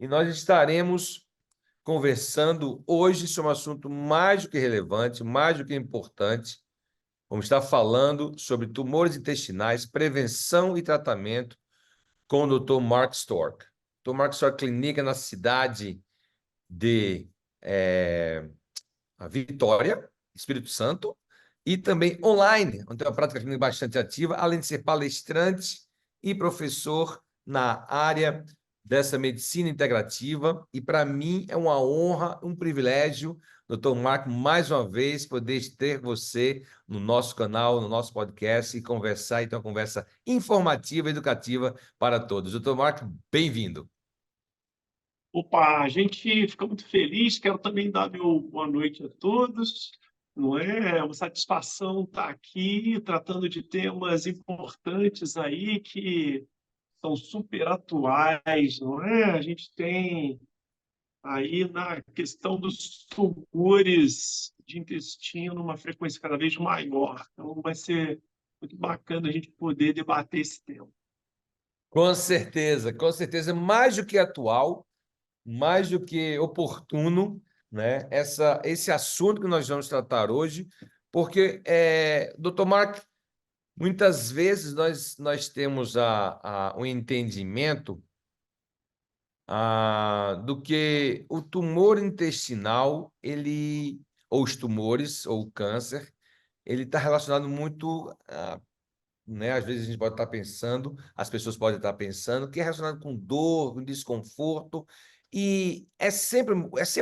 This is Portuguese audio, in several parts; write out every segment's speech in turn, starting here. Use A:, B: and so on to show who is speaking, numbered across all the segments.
A: e nós estaremos conversando hoje sobre um assunto mais do que relevante, mais do que importante. Vamos estar falando sobre tumores intestinais, prevenção e tratamento com o Dr. Mark Stork. O Dr. Mark Stork clinica na cidade de a Vitória, Espírito Santo, e também online, onde tem uma prática clínica bastante ativa, além de ser palestrante e professor na área dessa medicina integrativa. E para mim é uma honra, um privilégio, doutor Marco, mais uma vez, poder ter você no nosso canal, no nosso podcast e conversar, então, uma conversa informativa, educativa para todos. Doutor Marco, bem-vindo.
B: Opa, a gente fica muito feliz. Quero também dar meu boa noite a todos. Não é uma satisfação estar aqui tratando de temas importantes aí que são super atuais, não é? A gente tem aí na questão dos tumores de intestino uma frequência cada vez maior. Então vai ser muito bacana a gente poder debater esse tema.
A: Com certeza, mais do que atual, mais do que oportuno, né? Esse assunto que nós vamos tratar hoje, porque, doutor Mark, muitas vezes nós temos um entendimento do que o tumor intestinal, ou os tumores, ou o câncer, ele está relacionado muito né? Às vezes a gente pode estar pensando, as pessoas podem estar pensando que é relacionado com dor, com desconforto, e é sempre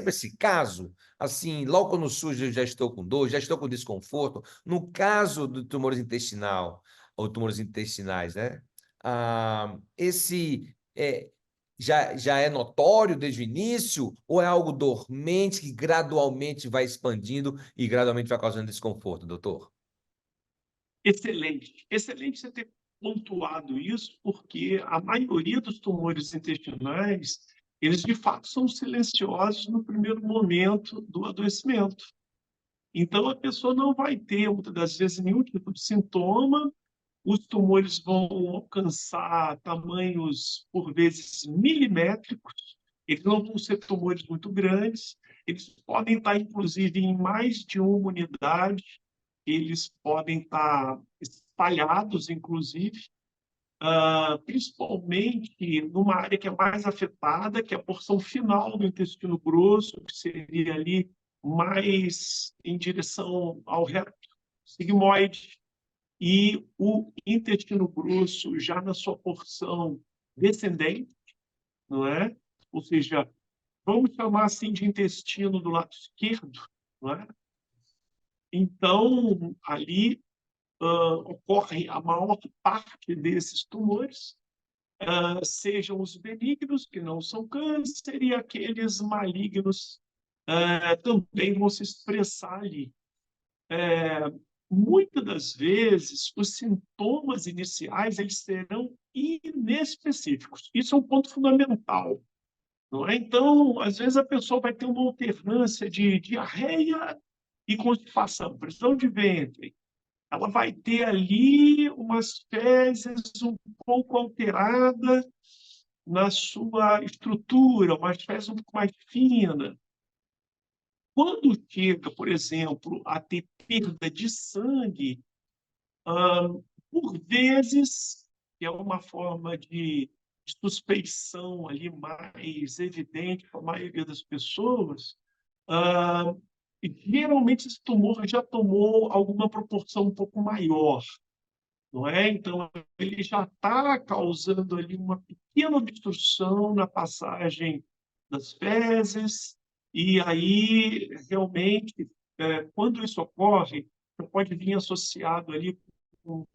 A: esse caso, assim, logo quando surge eu já estou com dor, já estou com desconforto. No caso do tumores intestinal, ou tumores intestinais, né? Esse já é notório desde o início, ou é algo dormente que gradualmente vai expandindo e gradualmente vai causando desconforto, doutor?
B: Excelente, excelente você ter pontuado isso, porque a maioria dos tumores intestinais, eles de fato são silenciosos no primeiro momento do adoecimento. Então a pessoa não vai ter, muitas das vezes, nenhum tipo de sintoma, os tumores vão alcançar tamanhos, por vezes, milimétricos, eles não vão ser tumores muito grandes, eles podem estar, inclusive, em mais de uma unidade, eles podem estar espalhados, inclusive, principalmente numa área que é mais afetada, que é a porção final do intestino grosso, que seria ali mais em direção ao reto sigmoide, e o intestino grosso já na sua porção descendente, não é? Ou seja, vamos chamar assim de intestino do lado esquerdo, não é? Então, ali ocorre a maior parte desses tumores, sejam os benignos, que não são câncer, e aqueles malignos também vão se expressar ali. Muitas das vezes, os sintomas iniciais eles serão inespecíficos. Isso é um ponto fundamental. Não é? Então, às vezes, a pessoa vai ter uma alternância de diarreia e constipação, pressão de ventre. Ela vai ter ali umas fezes um pouco alteradas na sua estrutura, umas fezes um pouco mais finas. Quando chega, por exemplo, a ter perda de sangue, por vezes, que é uma forma de suspeição ali mais evidente para a maioria das pessoas, geralmente esse tumor já tomou alguma proporção um pouco maior, não é? Então, ele já está causando ali uma pequena obstrução na passagem das fezes, e aí, realmente, quando isso ocorre, pode vir associado ali com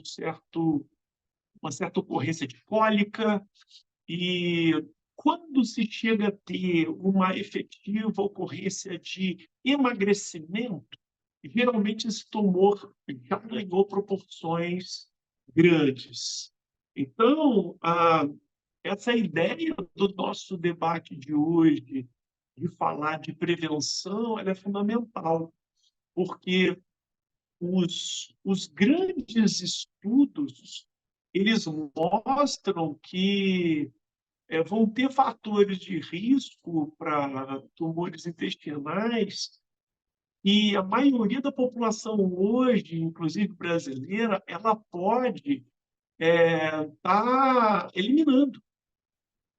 B: uma certa ocorrência de cólica, e quando se chega a ter uma efetiva ocorrência de emagrecimento, geralmente esse tumor já ganhou proporções grandes. Então, essa ideia do nosso debate de hoje, de falar de prevenção, ela é fundamental, porque os grandes estudos eles mostram que vão ter fatores de risco para tumores intestinais, e a maioria da população hoje, inclusive brasileira, ela pode estar eliminando,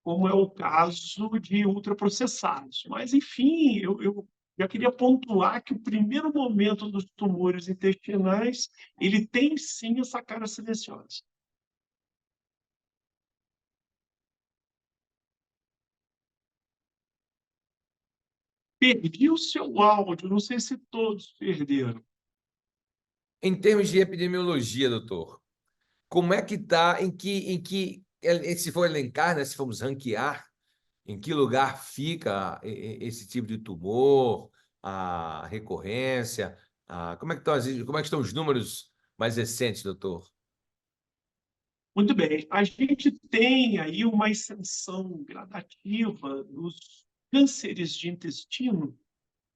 B: como é o caso de ultraprocessados. Mas, enfim, eu já queria pontuar que o primeiro momento dos tumores intestinais, ele tem sim essa cara silenciosa. Perdi o seu áudio, não sei se todos perderam.
A: Em termos de epidemiologia, doutor, como é que está, se for elencar, né, se formos ranquear, em que lugar fica esse tipo de tumor, a recorrência, como é que estão os números mais recentes, doutor?
B: Muito bem, a gente tem aí uma ascensão gradativa dos cânceres de intestino,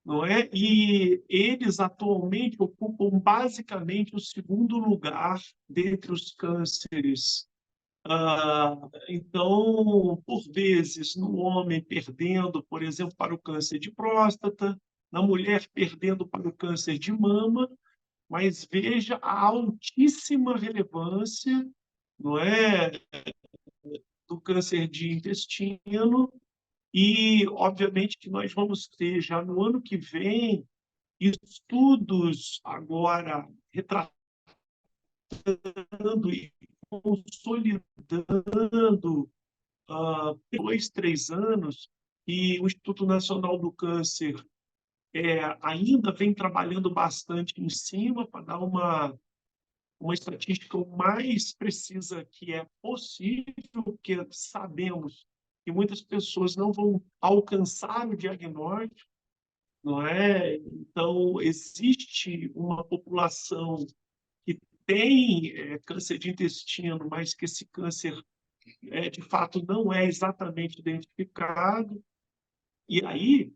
B: não é? E eles atualmente ocupam basicamente o segundo lugar dentre os cânceres. Então, por vezes, no homem perdendo, por exemplo, para o câncer de próstata, na mulher perdendo para o câncer de mama, mas veja a altíssima relevância, não é, do câncer de intestino. E, obviamente, que nós vamos ter já no ano que vem estudos agora retratando e consolidando 2, 3 anos, e o Instituto Nacional do Câncer ainda vem trabalhando bastante em cima para dar uma estatística o mais precisa que é possível, porque sabemos que muitas pessoas não vão alcançar o diagnóstico, não é? Então, existe uma população que tem câncer de intestino, mas que esse câncer, de fato, não é exatamente identificado. E aí,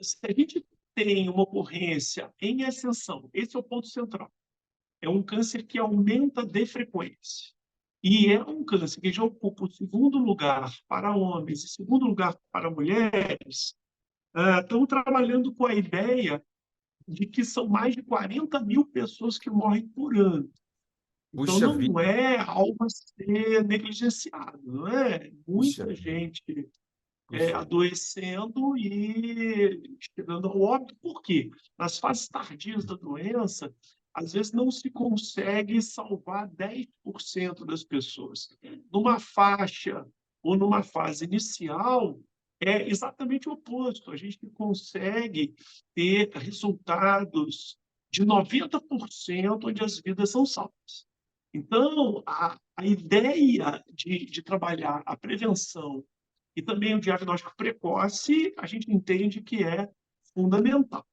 B: se a gente tem uma ocorrência em ascensão, esse é o ponto central. É um câncer que aumenta de frequência. E é um câncer que já ocupa o segundo lugar para homens e segundo lugar para mulheres. Estamos trabalhando com a ideia de que são mais de 40 mil pessoas que morrem por ano. Então,
A: Puxa
B: não
A: vida,
B: é algo a ser negligenciado, não é?
A: puxa
B: Muita
A: vida,
B: gente
A: puxa vida.
B: adoecendo e chegando ao óbito. Por quê? Nas fases tardias da doença, às vezes não se consegue salvar 10% das pessoas. Numa faixa ou numa fase inicial, é exatamente o oposto. A gente consegue ter resultados de 90% onde as vidas são salvas. Então, a ideia de trabalhar a prevenção e também o diagnóstico precoce, a gente entende que é fundamental.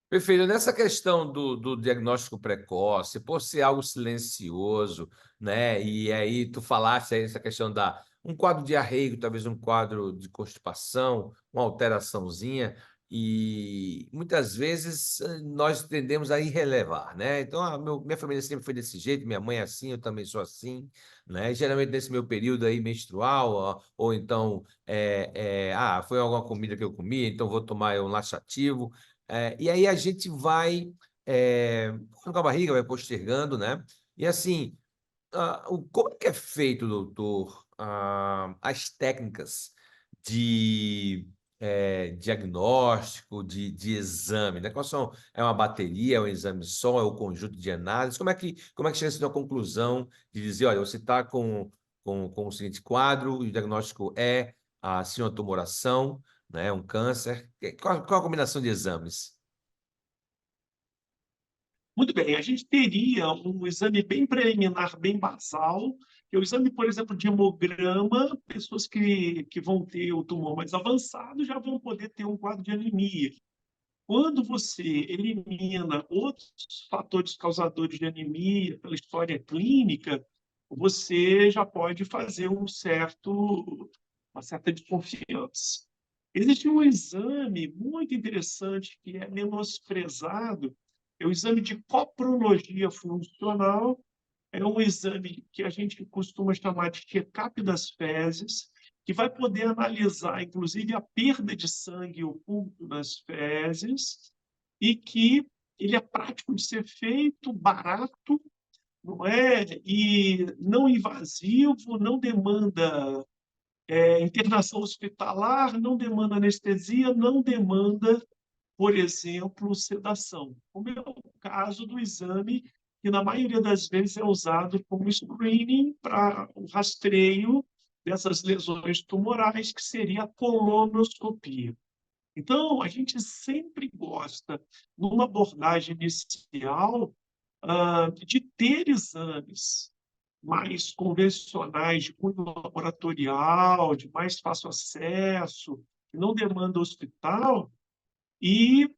A: Perfeito. Nessa questão do diagnóstico precoce, por ser algo silencioso, né? E aí tu falaste aí essa questão da um quadro diarreico, talvez um quadro de constipação, uma alteraçãozinha, e muitas vezes nós tendemos a irrelevar, né? Então, minha família sempre foi desse jeito, minha mãe é assim, eu também sou assim, né? E geralmente nesse meu período aí menstrual, ou então foi alguma comida que eu comi, então vou tomar um laxativo. E aí a gente vai com a barriga, vai postergando, né? E assim, como é que é feito, doutor, as técnicas de diagnóstico, de exame, né? Quais são? É uma bateria, é um exame só, é um conjunto de análises? Como é que chega-se a uma conclusão de dizer, olha, você está com o seguinte quadro, e o diagnóstico é assim, uma tumoração, né? Um câncer. Qual a combinação de exames?
B: Muito bem, a gente teria um exame bem preliminar, bem basal, que é o exame, por exemplo, de hemograma. Pessoas que vão ter o tumor mais avançado já vão poder ter um quadro de anemia. Quando você elimina outros fatores causadores de anemia pela história clínica, você já pode fazer uma certa desconfiança. Existe um exame muito interessante que é menosprezado, é o exame de coprologia funcional, É um exame que a gente costuma chamar de check-up das fezes, que vai poder analisar, inclusive, a perda de sangue oculto nas fezes, e que ele é prático de ser feito, barato, não é? E não invasivo, não demanda internação hospitalar, não demanda anestesia, não demanda, por exemplo, sedação, como é o caso do exame, que na maioria das vezes é usado como screening para o rastreio dessas lesões tumorais, que seria a colonoscopia. Então, a gente sempre gosta, numa abordagem inicial, de ter exames mais convencionais, de cunho laboratorial, de mais fácil acesso, que não demanda hospital, e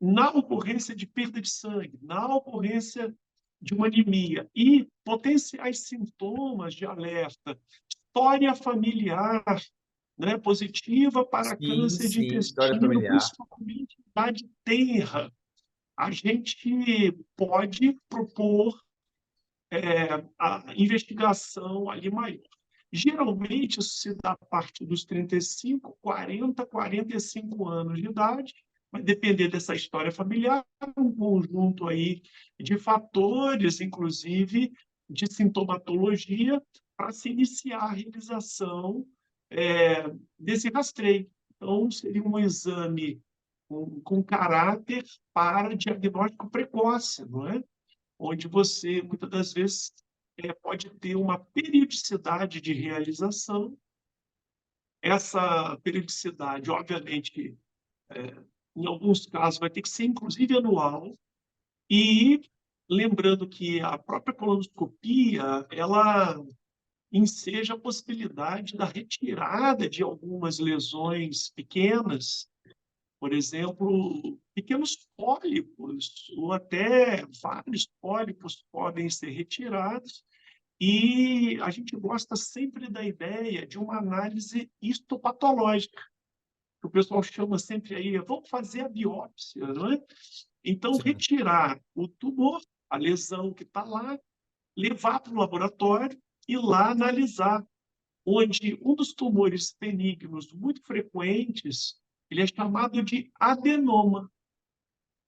B: na ocorrência de perda de sangue, na ocorrência de uma anemia e potenciais sintomas de alerta, história familiar, né, positiva para
A: Sim,
B: câncer de
A: sim, história
B: intestino,
A: familiar.
B: principalmente em idade tenra, a gente pode propor a investigação ali maior. Geralmente, isso se dá a partir dos 35, 40, 45 anos de idade, vai depender dessa história familiar, um conjunto aí de fatores, inclusive de sintomatologia, para se iniciar a realização desse rastreio. Então, seria um exame com caráter para diagnóstico precoce, não é? Onde você, muitas das vezes, pode ter uma periodicidade de realização. Essa periodicidade, obviamente, em alguns casos, vai ter que ser, inclusive, anual. E lembrando que a própria colonoscopia, ela enseja a possibilidade da retirada de algumas lesões pequenas, por exemplo, pequenos pólipos, ou até vários pólipos podem ser retirados, e a gente gosta sempre da ideia de uma análise histopatológica, que o pessoal chama sempre aí, vamos fazer a biópsia, não é? Então,
A: Sim,
B: retirar o tumor, a lesão que está lá, levar para o laboratório e lá analisar, onde um dos tumores benignos muito frequentes, ele é chamado de adenoma.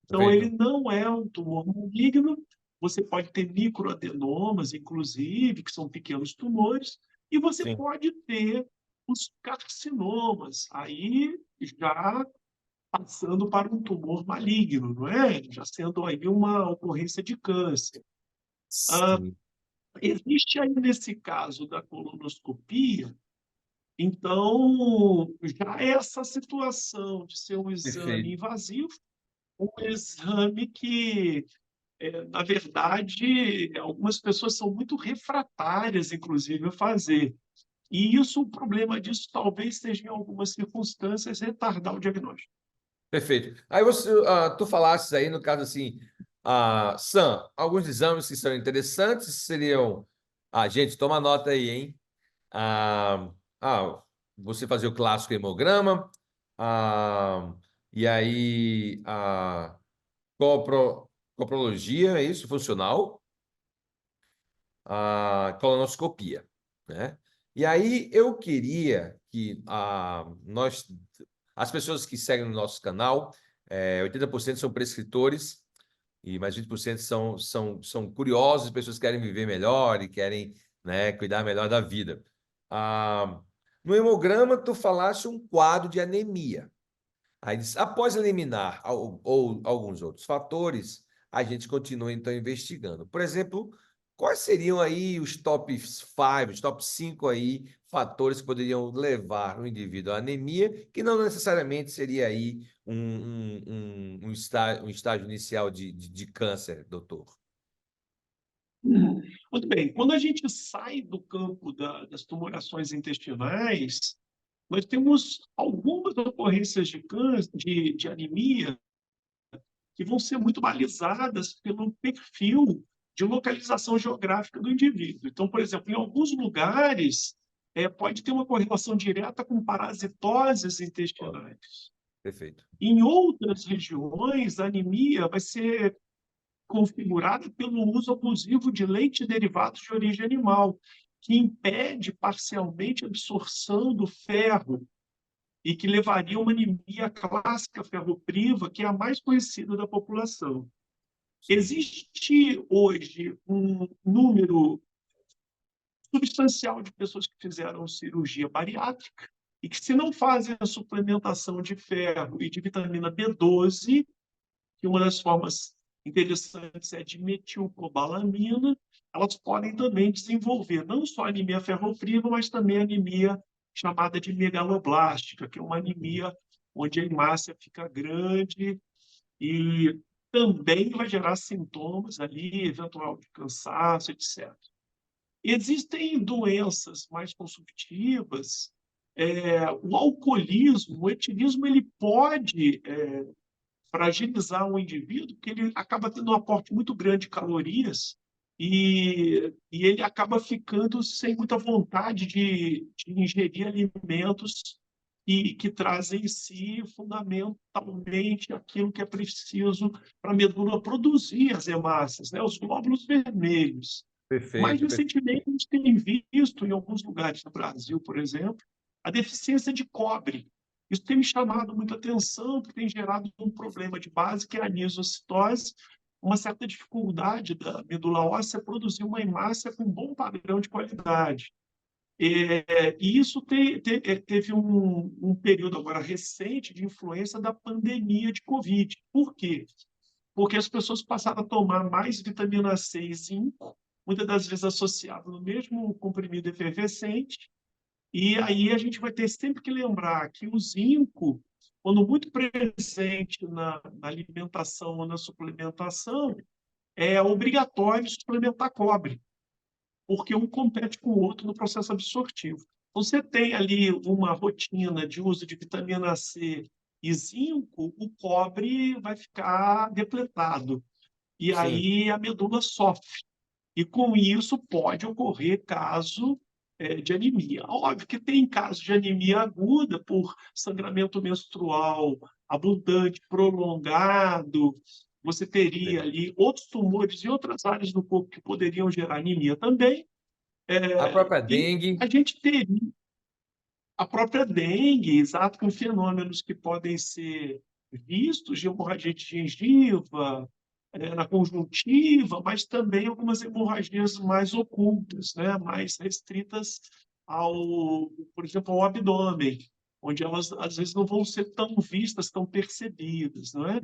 B: Então, ele
A: perfeito.
B: não é um tumor maligno, você pode ter microadenomas, inclusive, que são pequenos tumores, e você
A: Sim.
B: pode ter os carcinomas, aí já passando para um tumor maligno, não é? Já sendo aí uma ocorrência de câncer. Ah,
A: Sim,
B: existe aí, nesse caso da colonoscopia, então, já essa situação de ser um exame
A: perfeito.
B: invasivo, um exame que, na verdade, algumas pessoas são muito refratárias, inclusive, a fazer. E isso, o problema disso talvez seja, em algumas circunstâncias, retardar o diagnóstico.
A: Perfeito. Aí tu falasses aí, no caso assim, Sam, alguns exames que são interessantes seriam. Gente, toma nota aí, hein? Ah, você fazer o clássico hemograma, ah, e aí coprologia, é isso, funcional, colonoscopia, né? E aí eu queria que as pessoas que seguem o nosso canal, 80% são prescritores e mais 20% são curiosos, pessoas que querem viver melhor e querem, né, cuidar melhor da vida. Ah, no hemograma, tu falaste um quadro de anemia. Aí diz, após eliminar ou alguns outros fatores, a gente continua então investigando. Por exemplo, quais seriam aí os top 5, os top 5 aí fatores que poderiam levar o indivíduo à anemia, que não necessariamente seria aí um estágio inicial de câncer, doutor?
B: Muito bem, quando a gente sai do campo das tumorações intestinais, nós temos algumas ocorrências de câncer, de anemia, que vão ser muito balizadas pelo perfil de localização geográfica do indivíduo. Então, por exemplo, em alguns lugares, pode ter uma correlação direta com parasitoses
A: Ó,
B: intestinais.
A: perfeito.
B: Em outras regiões, a anemia vai ser configurada pelo uso abusivo de leite e derivados de origem animal, que impede parcialmente a absorção do ferro e que levaria a uma anemia clássica ferropriva, que é a mais conhecida da população.
A: Sim.
B: Existe hoje um número substancial de pessoas que fizeram cirurgia bariátrica e que, se não fazem a suplementação de ferro e de vitamina B12, que uma das formas interessantes é de metilcobalamina, elas podem também desenvolver não só anemia ferropriva, mas também anemia chamada de megaloblástica, que é uma anemia onde a hemácia fica grande e também vai gerar sintomas ali, eventual de cansaço, etc. Existem doenças mais consumptivas, o alcoolismo, o etilismo, ele pode fragilizar o indivíduo, porque ele acaba tendo um aporte muito grande de calorias e ele acaba ficando sem muita vontade de ingerir alimentos que trazem em si fundamentalmente aquilo que é preciso para a medula produzir as hemácias, né? Os glóbulos vermelhos. Mais
A: Perfeito, perfeito.
B: recentemente, a gente tem visto em alguns lugares do Brasil, por exemplo, a deficiência de cobre. Isso tem me chamado muita atenção, porque tem gerado um problema de base, que é a anisocitose, uma certa dificuldade da medula óssea produzir uma hemácia com bom padrão de qualidade. E isso teve um período agora recente de influência da pandemia de Covid. Por quê? Porque as pessoas passaram a tomar mais vitamina C e zinco, muitas das vezes associado no mesmo comprimido efervescente, e aí a gente vai ter sempre que lembrar que o zinco, quando muito presente na alimentação ou na suplementação, é obrigatório suplementar cobre, porque um compete com o outro no processo absortivo. Você tem ali uma rotina de uso de vitamina C e zinco, o cobre vai ficar depletado. E
A: Sim,
B: aí a medula sofre. E com isso pode ocorrer caso de anemia. Óbvio que tem casos de anemia aguda por sangramento menstrual abundante, prolongado. Você teria ali outros tumores em outras áreas do corpo que poderiam gerar anemia também.
A: a própria
B: E
A: dengue,
B: a gente teria a própria dengue, exato, com fenômenos que podem ser vistos de hemorragia de gengiva, na conjuntiva, mas também algumas hemorragias mais ocultas, né, mais restritas ao, por exemplo, ao abdômen, onde elas às vezes não vão ser tão vistas, tão percebidas, não é?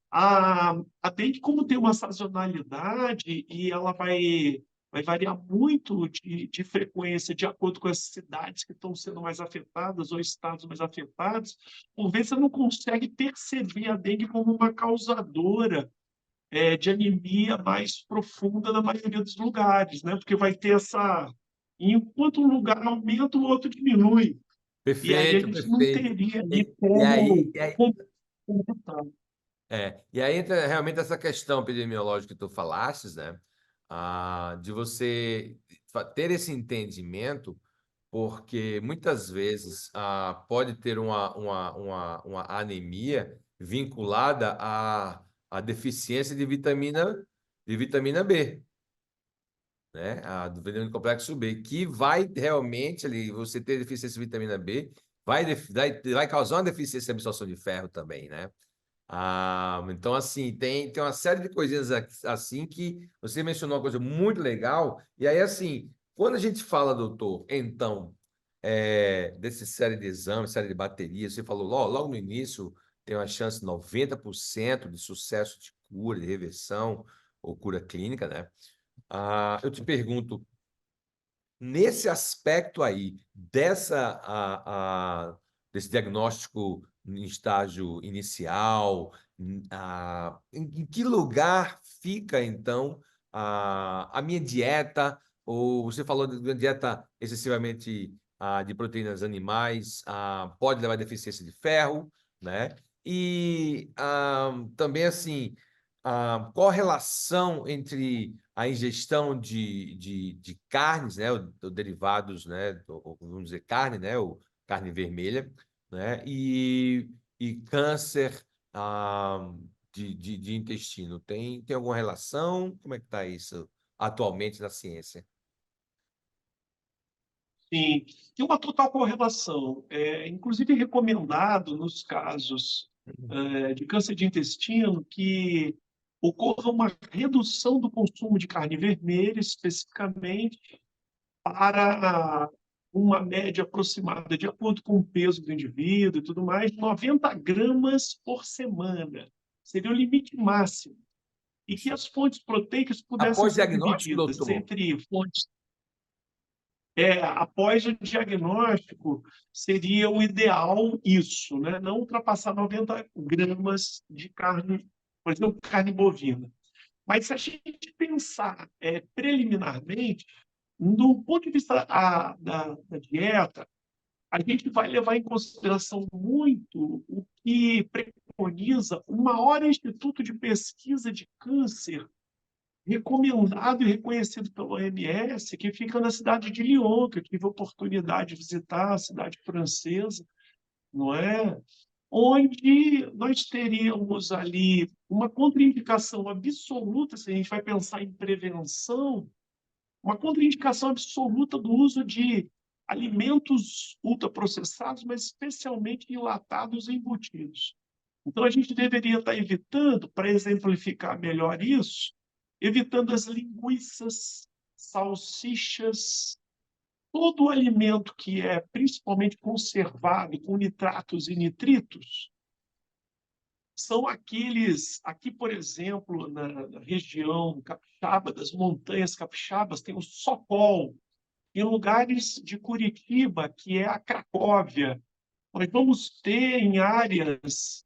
B: A dengue, como tem uma sazonalidade e ela vai variar muito de frequência de acordo com as cidades que estão sendo mais afetadas ou estados mais afetados, por vezes você não consegue perceber a dengue como uma causadora de anemia mais profunda na maioria dos lugares, né? Porque vai ter essa... Enquanto um lugar aumenta, o outro diminui. E aí a
A: perfeito,
B: gente não
A: perfeito.
B: teria ali
A: E, e
B: como...
A: aí, e aí,
B: como computar.
A: e aí entra realmente essa questão epidemiológica que tu falastes, né? De você ter esse entendimento, porque muitas vezes pode ter uma anemia vinculada à deficiência de vitamina B, né? A do veneno complexo B, que vai realmente ali, você ter deficiência de vitamina B, vai causar uma deficiência de absorção de ferro também, né? Então, assim, tem uma série de coisinhas assim que você mencionou uma coisa muito legal. E aí, assim, quando a gente fala, doutor, então, desse série de exames, série de baterias, você falou logo no início, tem uma chance de 90% de sucesso de cura, de reversão ou cura clínica, né? Eu te pergunto, nesse aspecto aí, desse diagnóstico em estágio inicial, em que lugar fica, então, a minha dieta? Ou você falou de uma dieta excessivamente de proteínas animais, pode levar a deficiência de ferro, né? E também, assim, qual a relação entre a ingestão de carnes, né, ou derivados, né, vamos dizer carne, né, ou carne vermelha, né, e câncer, de intestino? Tem alguma relação? Como é que está isso atualmente na ciência?
B: Sim, tem uma total correlação. É, inclusive, recomendado nos casos de câncer de intestino que ocorra uma redução do consumo de carne vermelha, especificamente para uma média aproximada, de acordo com o peso do indivíduo e tudo mais, 90 gramas por semana. Seria o limite máximo. E que as fontes proteicas pudessem
A: Após
B: ser
A: diagnóstico,
B: divididas
A: doutor?
B: entre fontes. Após o diagnóstico, seria o ideal isso, né? Não ultrapassar 90 gramas de carne, por exemplo, carne bovina. Mas se a gente pensar preliminarmente, do ponto de vista da dieta, a gente vai levar em consideração muito o que preconiza o maior instituto de pesquisa de câncer recomendado e reconhecido pela OMS, que fica na cidade de Lyon, que eu tive a oportunidade de visitar, a cidade francesa, não é? Onde nós teríamos ali uma contraindicação absoluta, se a gente vai pensar em prevenção, uma contraindicação absoluta do uso de alimentos ultraprocessados, mas especialmente enlatados e embutidos. Então, a gente deveria estar evitando, para exemplificar melhor isso, evitando as linguiças, salsichas, todo o alimento que é principalmente conservado com nitratos e nitritos, são aqueles, aqui, por exemplo, na região capixaba, das montanhas capixabas, tem o Socol. Em lugares de Curitiba, que é a Cracóvia, nós vamos ter em áreas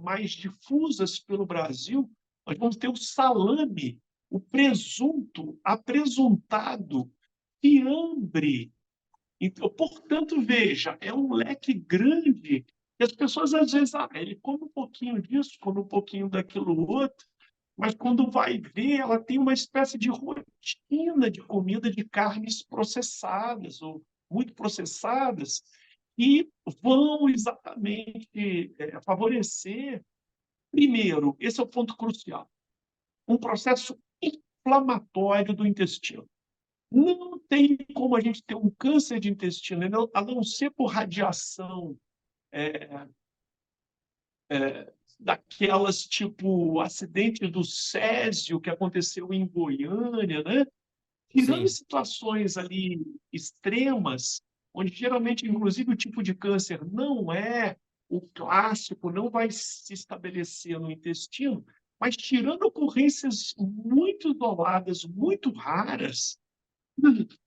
B: mais difusas pelo Brasil, nós vamos ter o salame, o presunto, apresuntado, fiambre. Então, portanto, veja, é um leque grande. E as pessoas, às vezes, ele come um pouquinho disso, come um pouquinho daquilo outro, mas quando vai ver, ela tem uma espécie de rotina de comida de carnes processadas ou muito processadas e vão exatamente favorecer, primeiro, esse é o ponto crucial, um processo inflamatório do intestino. Não tem como a gente ter um câncer de intestino, a não ser por radiação daquelas tipo acidente do Césio que aconteceu em Goiânia, né? Tirando
A: Sim.
B: situações ali extremas, onde geralmente, inclusive, o tipo de câncer não é o clássico, não vai se estabelecer no intestino, mas tirando ocorrências muito isoladas, muito raras,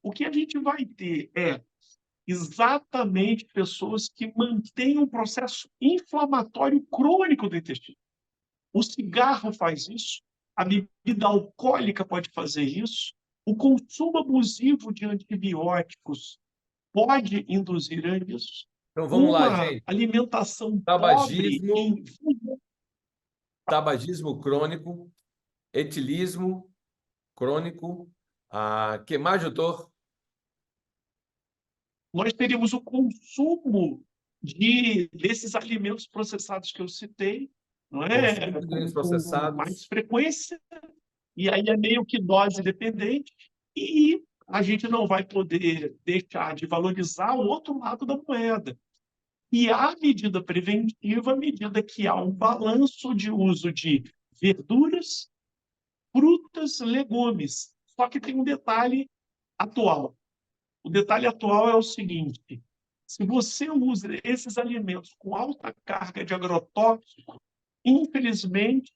B: o que a gente vai ter é exatamente pessoas que mantêm um processo inflamatório crônico do intestino. O cigarro faz isso, a bebida alcoólica pode fazer isso, o consumo abusivo de antibióticos pode induzir a isso.
A: Então vamos lá,
B: Uma
A: gente.
B: alimentação pobre
A: Tabagismo,
B: em.
A: tabagismo crônico, etilismo crônico. Que mais, doutor?
B: Nós teríamos o consumo desses alimentos processados que eu citei, não
A: Consumo
B: é?
A: de alimentos
B: Com
A: processados.
B: mais frequência, e aí é meio que dose dependente, e a gente não vai poder deixar de valorizar o outro lado da moeda. E a medida preventiva, à medida que há um balanço de uso de verduras, frutas, legumes. Só que tem um detalhe atual. O detalhe atual é o seguinte: se você usa esses alimentos com alta carga de agrotóxico, infelizmente,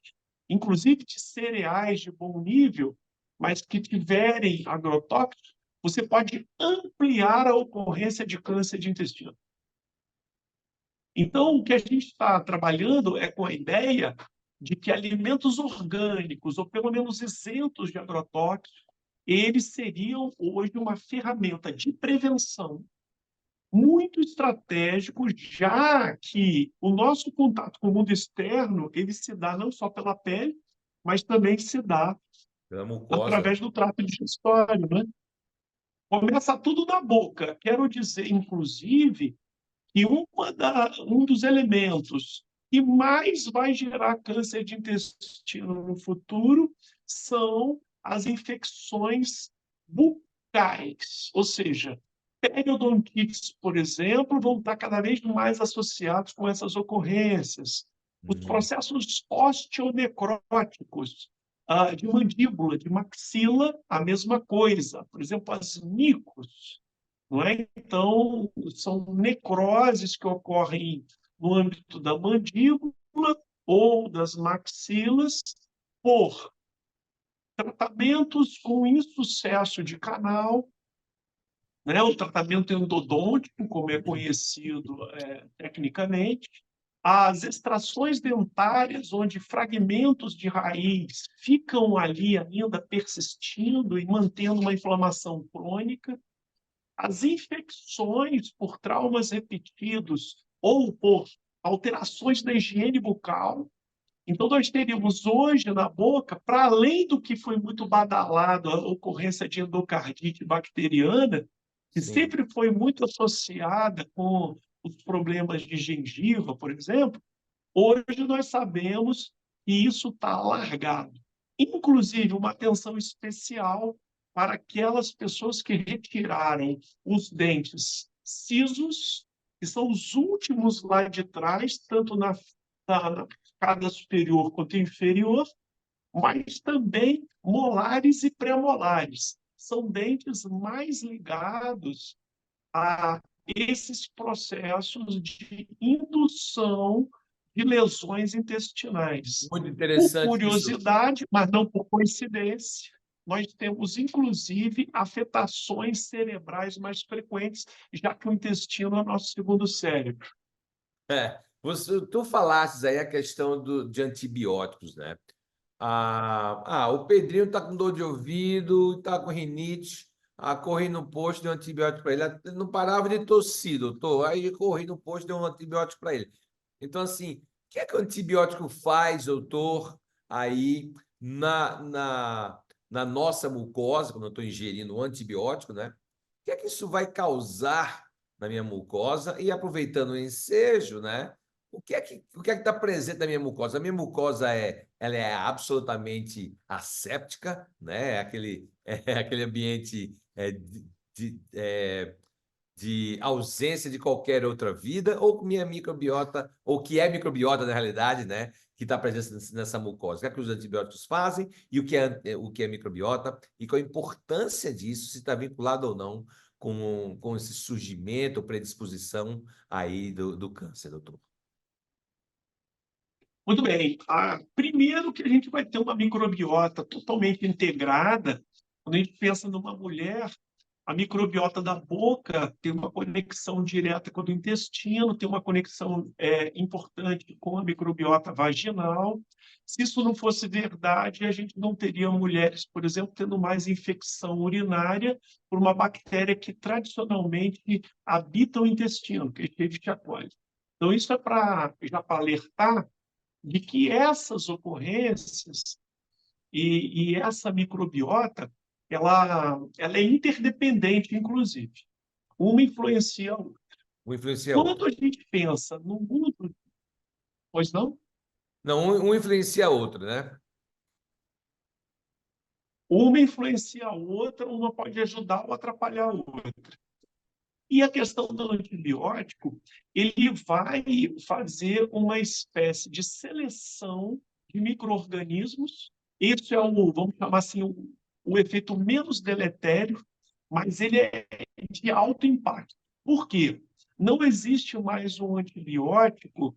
B: inclusive de cereais de bom nível, mas que tiverem agrotóxicos, você pode ampliar a ocorrência de câncer de intestino. Então, o que a gente está trabalhando é com a ideia de que alimentos orgânicos, ou pelo menos isentos de agrotóxicos, eles seriam hoje uma ferramenta de prevenção muito estratégico, já que o nosso contato com o mundo externo ele se dá não só pela pele, mas também se dá
A: Pela mucosa.
B: através do trato digestório, né? Começa tudo na boca. Quero dizer, inclusive, que um dos elementos que mais vai gerar câncer de intestino no futuro são as infecções bucais, ou seja, periodontites, por exemplo, vão estar cada vez mais associados com essas ocorrências. Os
A: Hum,
B: processos osteonecróticos, de mandíbula, de maxila, a mesma coisa. Por exemplo, as micos, não é? Então, são necroses que ocorrem no âmbito da mandíbula ou das maxilas por tratamentos com insucesso de canal, né? O tratamento endodôntico, como é conhecido tecnicamente, as extrações dentárias, onde fragmentos de raiz ficam ali ainda persistindo e mantendo uma inflamação crônica, as infecções por traumas repetidos ou por alterações da higiene bucal. Então, nós teríamos hoje na boca, para além do que foi muito badalado, a ocorrência de endocardite bacteriana, que
A: sim.
B: sempre foi muito associada com os problemas de gengiva, por exemplo, hoje nós sabemos que isso está alargado. Inclusive, uma atenção especial para aquelas pessoas que retirarem os dentes cisos, que são os últimos lá de trás, tanto na arcada superior quanto inferior, mas também molares e pré-molares. São dentes mais ligados a esses processos de indução de lesões intestinais.
A: Muito
B: Por
A: interessante isso.
B: curiosidade, mas não por coincidência, nós temos, inclusive, afetações cerebrais mais frequentes, já que o intestino é o nosso segundo cérebro.
A: Tu falasses aí a questão de antibióticos, né? O Pedrinho está com dor de ouvido, está com rinite. Corri no posto, dei um antibiótico para ele. Ele não parava de tossir, doutor. Aí corri no posto, dei um antibiótico para ele. Então, assim, o que é que o antibiótico faz, doutor, aí na nossa mucosa, quando eu estou ingerindo um antibiótico, né? O que é que isso vai causar na minha mucosa? E aproveitando o ensejo, né? O que é que está presente na minha mucosa? A minha mucosa ela é absolutamente asséptica, né? É aquele ambiente de, é, de ausência de qualquer outra vida, ou minha microbiota, ou que é microbiota na realidade, né? Que está presente nessa mucosa. O que é que os antibióticos fazem e o que é microbiota e qual a importância disso, se está vinculado ou não com esse surgimento ou predisposição aí do câncer, doutor.
B: Muito bem. Primeiro que a gente vai ter uma microbiota totalmente integrada. Quando a gente pensa numa mulher, a microbiota da boca tem uma conexão direta com a do intestino, tem uma conexão importante com a microbiota vaginal. Se isso não fosse verdade, a gente não teria mulheres, por exemplo, tendo mais infecção urinária por uma bactéria que tradicionalmente habita o intestino, que é Escherichia coli. Então, isso é já para alertar de que essas ocorrências e essa microbiota, ela é interdependente, inclusive. Uma influencia a outra.
A: Um influencia
B: Quando
A: outro.
B: a gente pensa no mundo, pois não?
A: Não, um influencia outro, né?
B: Uma influencia a outra, uma pode ajudar ou atrapalhar a outra. E a questão do antibiótico, ele vai fazer uma espécie de seleção de micro-organismos. Isso é vamos chamar assim, o efeito menos deletério, mas ele é de alto impacto. Por quê? Não existe mais um antibiótico,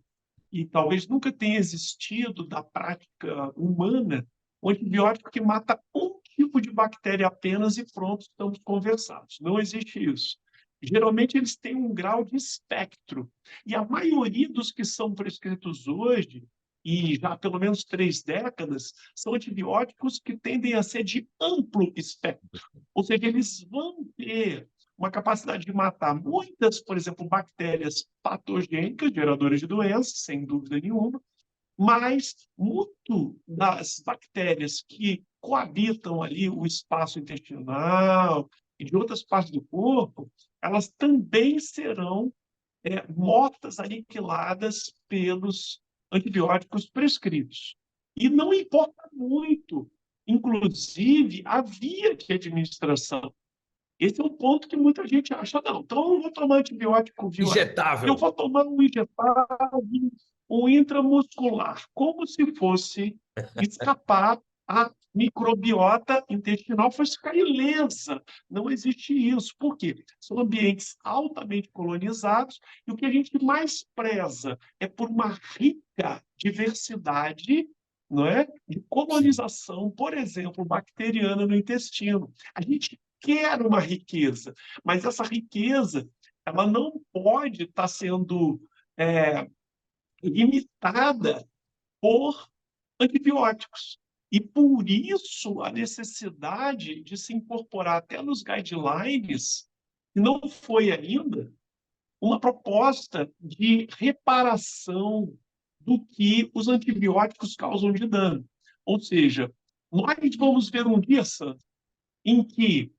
B: e talvez nunca tenha existido da prática humana, um antibiótico que mata um tipo de bactéria apenas e pronto, estamos conversados. Não existe isso. Geralmente eles têm um grau de espectro. E a maioria dos que são prescritos hoje, e já há pelo menos 3 décadas, são antibióticos que tendem a ser de amplo espectro. Ou seja, eles vão ter uma capacidade de matar muitas, por exemplo, bactérias patogênicas, geradoras de doenças, sem dúvida nenhuma, mas muito das bactérias que coabitam ali o espaço intestinal e de outras partes do corpo, elas também serão mortas, aniquiladas pelos antibióticos prescritos. E não importa muito, inclusive, a via de administração. Esse é o ponto que muita gente acha, não, então eu não vou tomar antibiótico via oral, eu
A: Injetável.
B: vou tomar um injetável, um intramuscular, como se fosse escapar a microbiota intestinal, fosse ficar ilesa. Não existe isso. Por quê? São ambientes altamente colonizados e o que a gente mais preza é por uma rica diversidade, não é? De
A: Sim.
B: colonização, por exemplo, bacteriana no intestino. A gente quer uma riqueza, mas essa riqueza ela não pode estar sendo limitada por antibióticos. E por isso a necessidade de se incorporar até nos guidelines, que não foi ainda, uma proposta de reparação do que os antibióticos causam de dano. Ou seja, nós vamos ver um dia, Sandro, em que,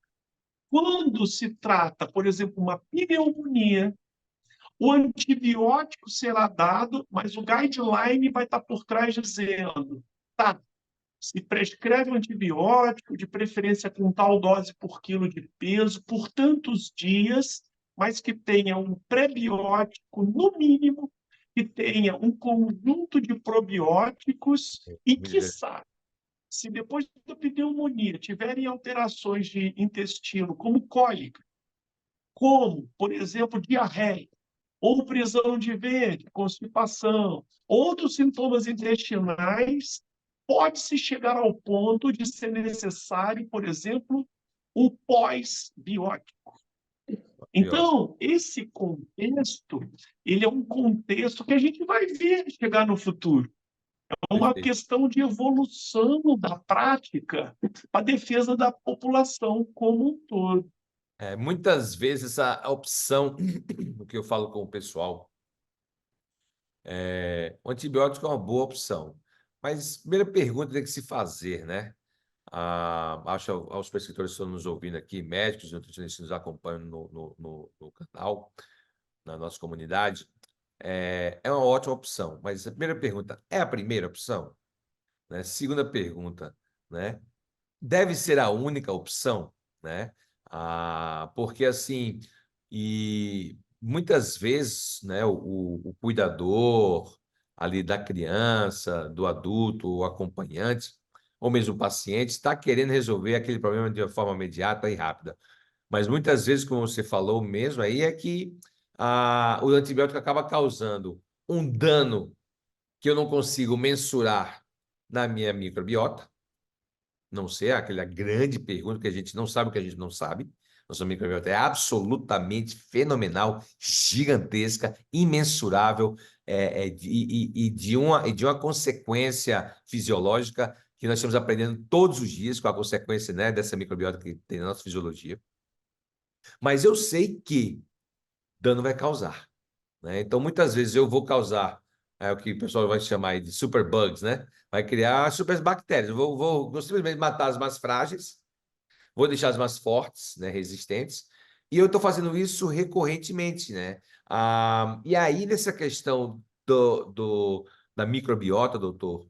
B: quando se trata, por exemplo, uma pneumonia, o antibiótico será dado, mas o guideline vai estar por trás dizendo, tá, se prescreve um antibiótico, de preferência com tal dose por quilo de peso, por tantos dias, mas que tenha um prebiótico, no mínimo, que tenha um conjunto de probióticos e, quiçá, se depois da pneumonia tiverem alterações de intestino, como cólica, como, por exemplo, diarreia, ou prisão de ventre, constipação, outros sintomas intestinais, pode-se chegar ao ponto de ser necessário, por exemplo, um pós-biótico.
A: Biótico.
B: Então, esse contexto, ele é um contexto que a gente vai ver chegar no futuro. É uma
A: Perfeito.
B: questão de evolução da prática para a defesa da população como um todo.
A: Muitas vezes a opção, o que eu falo com o pessoal, o antibiótico é uma boa opção. Mas a primeira pergunta que tem que se fazer, né? Acho aos prescritores que estão nos ouvindo aqui, médicos, nutricionistas que nos acompanham no canal, na nossa comunidade, é uma ótima opção. Mas a primeira pergunta, é a primeira opção? Né? Segunda pergunta, né? Deve ser a única opção, né? Porque assim, e muitas vezes, né, o cuidador ali da criança, do adulto, o acompanhante, ou mesmo o paciente, está querendo resolver aquele problema de uma forma imediata e rápida. Mas muitas vezes, como você falou mesmo, aí é que o antibiótico acaba causando um dano que eu não consigo mensurar na minha microbiota. Não sei, aquela grande pergunta que a gente não sabe o que a gente não sabe. Nossa microbiota é absolutamente fenomenal, gigantesca, imensurável, e de uma consequência fisiológica que nós estamos aprendendo todos os dias com a consequência, né, dessa microbiota que tem na nossa fisiologia. Mas eu sei que dano vai causar, né? Então, muitas vezes eu vou causar o que o pessoal vai chamar aí de superbugs, né? Vai criar superbactérias. Vou simplesmente matar as mais frágeis, vou deixar as mais fortes, né, resistentes, e eu estou fazendo isso recorrentemente, né? E aí, nessa questão da microbiota, doutor,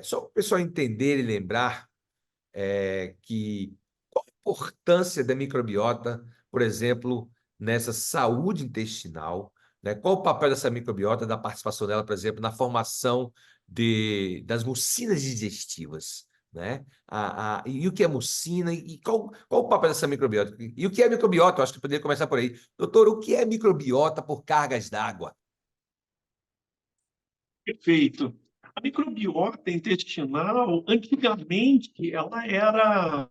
A: só para o pessoal entender e lembrar que qual a importância da microbiota, por exemplo, nessa saúde intestinal, né? Qual o papel dessa microbiota, da participação dela, por exemplo, na formação das mucinas digestivas, né? E o que é mucina e qual o papel dessa microbiota? E o que é microbiota? Eu acho que poderia começar por aí. Doutor, o que é microbiota por cargas d'água?
B: Perfeito. A microbiota intestinal, antigamente, ela era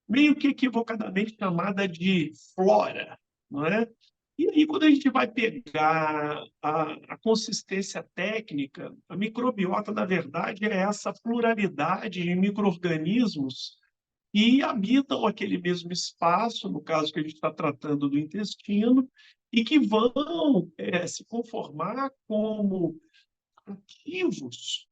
B: meio que equivocadamente chamada de flora, não é? E aí, quando a gente vai pegar a consistência técnica, a microbiota, na verdade, é essa pluralidade de micro-organismos que habitam aquele mesmo espaço, no caso que a gente está tratando do intestino, e que vão se conformar como ativos,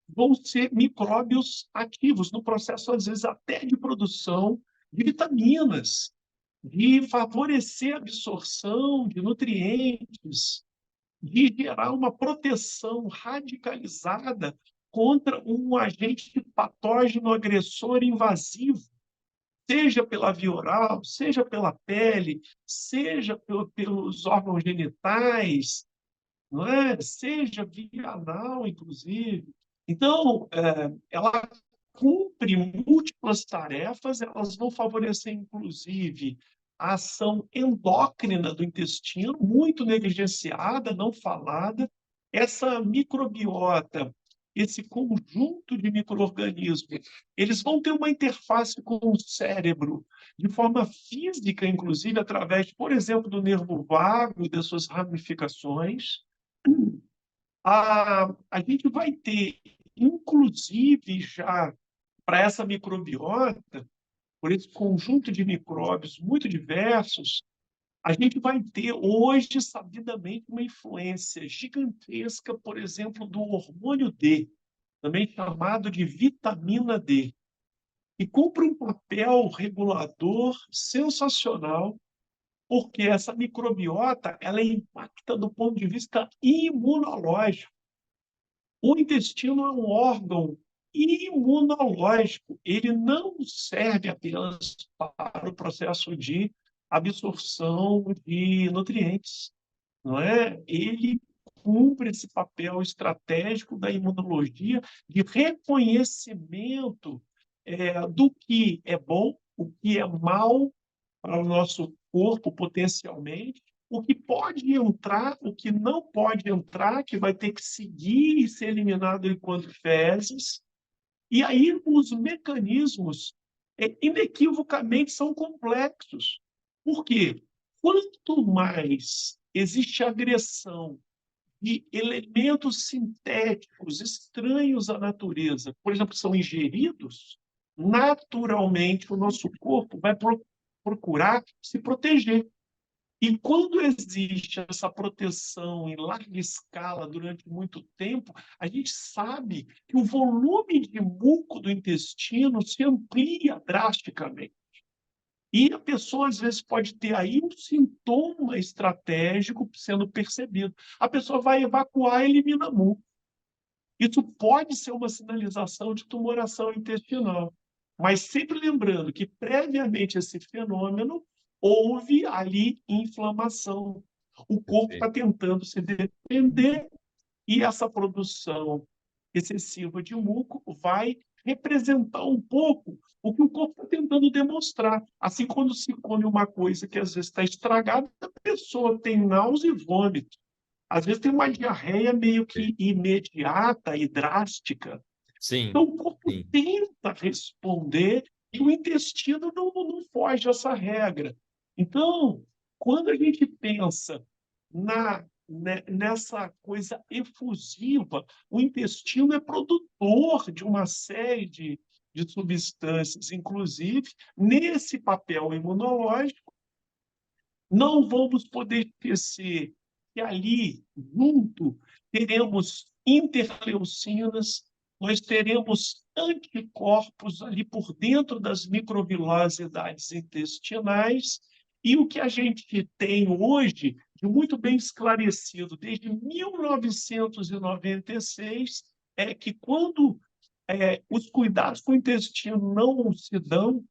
B: vão ser micróbios ativos no processo, às vezes, até de produção de vitaminas, de favorecer a absorção de nutrientes. de gerar uma proteção radicalizada contra um agente patógeno agressor invasivo, seja pela via oral, seja pela pele, seja pelos órgãos genitais, não é? Seja via anal, inclusive. Então, ela cumpre múltiplas tarefas, elas vão favorecer, inclusive, a ação endócrina do intestino, muito negligenciada, não falada. Essa microbiota, esse conjunto de micro-organismos, eles vão ter uma interface com o cérebro, de forma física, inclusive, através, por exemplo, do nervo vago e das suas ramificações. A gente vai ter, inclusive, já para essa microbiota, por esse conjunto de micróbios muito diversos, a gente vai ter hoje, sabidamente, uma influência gigantesca, por exemplo, do hormônio D, também chamado de vitamina D, e cumpre um papel regulador sensacional, porque essa microbiota ela impacta do ponto de vista imunológico. O intestino é um órgão imunológico, ele não serve apenas para o processo de absorção de nutrientes, não é? Ele cumpre esse papel estratégico da imunologia de reconhecimento do que é bom, o que é mal para o nosso corpo potencialmente, o que pode entrar, o que não pode entrar, que vai ter que seguir e ser eliminado enquanto fezes. E aí os mecanismos inequivocamente são complexos. Por quê? Quanto mais existe agressão de elementos sintéticos estranhos à natureza, por exemplo, são ingeridos, naturalmente o nosso corpo vai procurar se proteger. E quando existe essa proteção em larga escala durante muito tempo, a gente sabe que o volume de muco do intestino se amplia drasticamente. E a pessoa, às vezes, pode ter aí um sintoma estratégico sendo percebido. A pessoa vai evacuar e elimina muco. Isso pode ser uma sinalização de tumoração intestinal. Mas sempre lembrando que, previamente a esse fenômeno, houve ali inflamação. O corpo está
A: Perfeito.
B: tentando se defender e essa produção excessiva de muco vai representar um pouco o que o corpo está tentando demonstrar. Assim, quando se come uma coisa que às vezes está estragada, a pessoa tem náusea e vômito. Às vezes tem uma diarreia meio que imediata e drástica. Então,
A: Sim,
B: o corpo
A: sim.
B: tenta responder e o intestino não foge dessa regra. Então, quando a gente pensa nessa coisa efusiva, o intestino é produtor de uma série de substâncias, inclusive nesse papel imunológico. Não vamos poder esquecer que ali, junto, teremos interleucinas, nós teremos anticorpos ali por dentro das microvilosidades intestinais, e o que a gente tem hoje, de muito bem esclarecido, desde 1996, é que quando os cuidados com o intestino não se dão,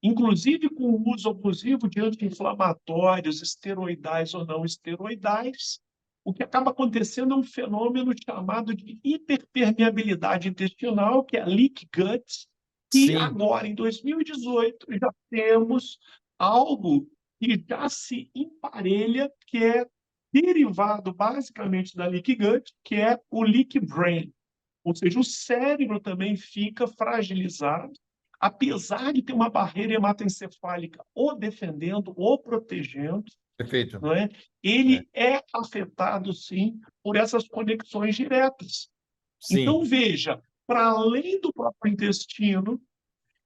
B: inclusive com o uso abusivo de anti-inflamatórios, esteroidais ou não esteroidais, o que acaba acontecendo é um fenômeno chamado de hiperpermeabilidade intestinal, que é a leak gut, e
A: Sim,
B: agora, em 2018, já temos algo que já se emparelha, que é derivado basicamente da leak gut, que é o leak brain. Ou seja, o cérebro também fica fragilizado, apesar de ter uma barreira hematoencefálica o defendendo, o protegendo,
A: perfeito.
B: não é?
A: É.
B: Ele é afetado, sim, por essas conexões diretas. Então,
A: Sim,
B: veja, para além do próprio intestino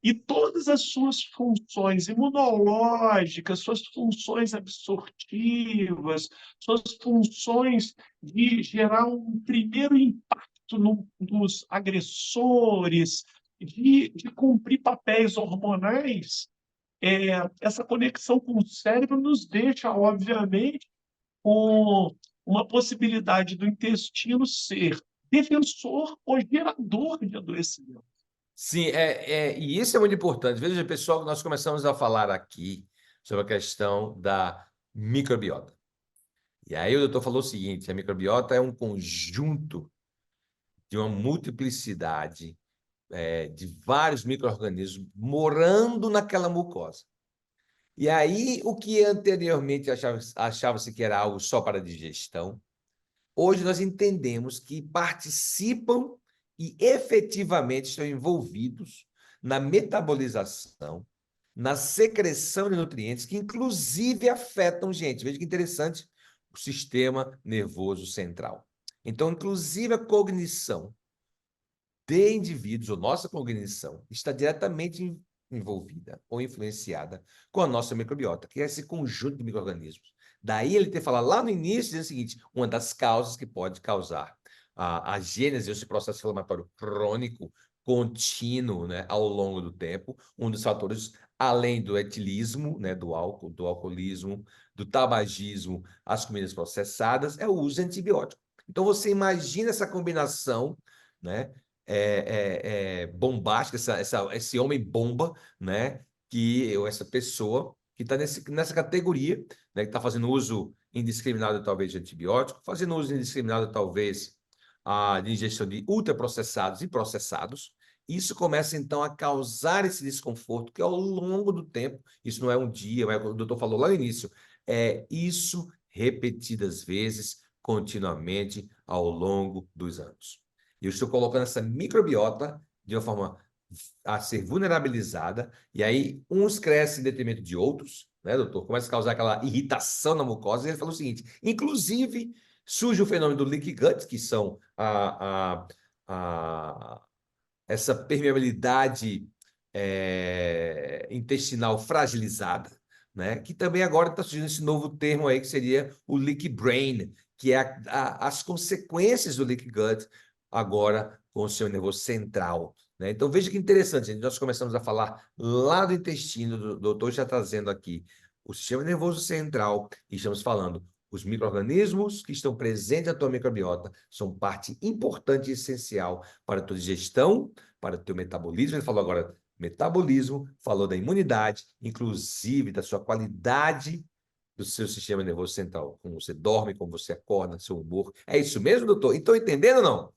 B: e todas as suas funções imunológicas, suas funções absortivas, suas funções de gerar um primeiro impacto nos agressores, de cumprir papéis hormonais, essa conexão com o cérebro nos deixa, obviamente, com uma possibilidade do intestino ser defensor ou gerador de adoecimento.
A: Sim, e isso é muito importante. Veja, pessoal, que nós começamos a falar aqui sobre a questão da microbiota. E aí o doutor falou o seguinte: a microbiota é um conjunto de uma multiplicidade de vários micro-organismos morando naquela mucosa. E aí, o que anteriormente achava-se que era algo só para digestão, hoje nós entendemos que participam e efetivamente estão envolvidos na metabolização, na secreção de nutrientes, que inclusive afetam, gente, veja que interessante, o sistema nervoso central. Então, inclusive a cognição de indivíduos, ou nossa cognição, está diretamente envolvida ou influenciada com a nossa microbiota, que é esse conjunto de micro-organismos. Daí ele ter falado lá no início, dizendo o seguinte: uma das causas que pode causar a gênese, esse processo inflamatório crônico contínuo, né, ao longo do tempo, um dos fatores, além do etilismo, né, do álcool, do alcoolismo, do tabagismo, as comidas processadas, é o uso de antibiótico. Então você imagina essa combinação, né, bombástica, esse homem bomba, né? Essa pessoa que está nessa categoria, né? Que está fazendo uso indiscriminado, talvez, de antibiótico, fazendo uso indiscriminado, talvez, de ingestão de ultraprocessados e processados. Isso começa, então, a causar esse desconforto que, ao longo do tempo, isso não é um dia, mas o doutor falou lá no início, é isso repetidas vezes, continuamente, ao longo dos anos. Eu estou colocando essa microbiota de uma forma a ser vulnerabilizada, e aí uns crescem em detrimento de outros, né, doutor? Começa a causar aquela irritação na mucosa, e ele falou o seguinte: inclusive, surge o fenômeno do leaky gut, que são essa permeabilidade intestinal fragilizada, né? Que também agora está surgindo esse novo termo aí, que seria o leaky brain, que é as consequências do leaky gut agora com o seu nervoso central, né? Então, veja que interessante, gente. Nós começamos a falar lá do intestino, o doutor está trazendo aqui o sistema nervoso central, e estamos falando os micro-organismos que estão presentes na tua microbiota são parte importante e essencial para a tua digestão, para o teu metabolismo. Ele falou agora metabolismo, falou da imunidade, inclusive da sua qualidade do seu sistema nervoso central, como você dorme, como você acorda, seu humor. É isso mesmo, doutor? Estão entendendo ou não?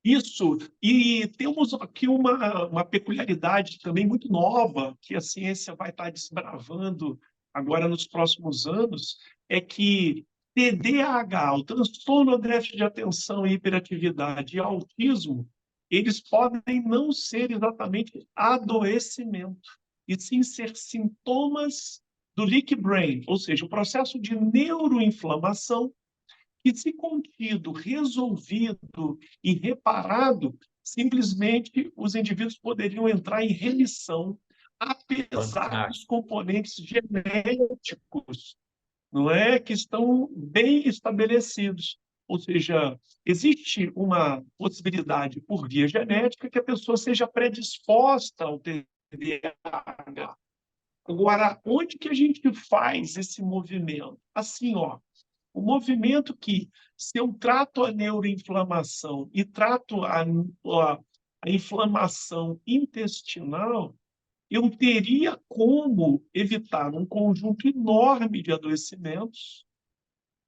B: Isso, e temos aqui uma peculiaridade também muito nova, que a ciência vai estar desbravando agora nos próximos anos, é que TDAH, o transtorno de déficit de atenção e hiperatividade e autismo, eles podem não ser exatamente adoecimento, e sim ser sintomas do leaky brain, ou seja, o processo de neuroinflamação que, se contido, resolvido e reparado, simplesmente os indivíduos poderiam entrar em remissão, apesar dos
A: Fantástico.
B: componentes genéticos, não é, que estão bem estabelecidos. Ou seja, existe uma possibilidade por via genética que a pessoa seja predisposta ao TDAH. Agora, onde que a gente faz esse movimento? Assim, ó, o movimento que, se eu trato a neuroinflamação e trato a inflamação intestinal, eu teria como evitar um conjunto enorme de adoecimentos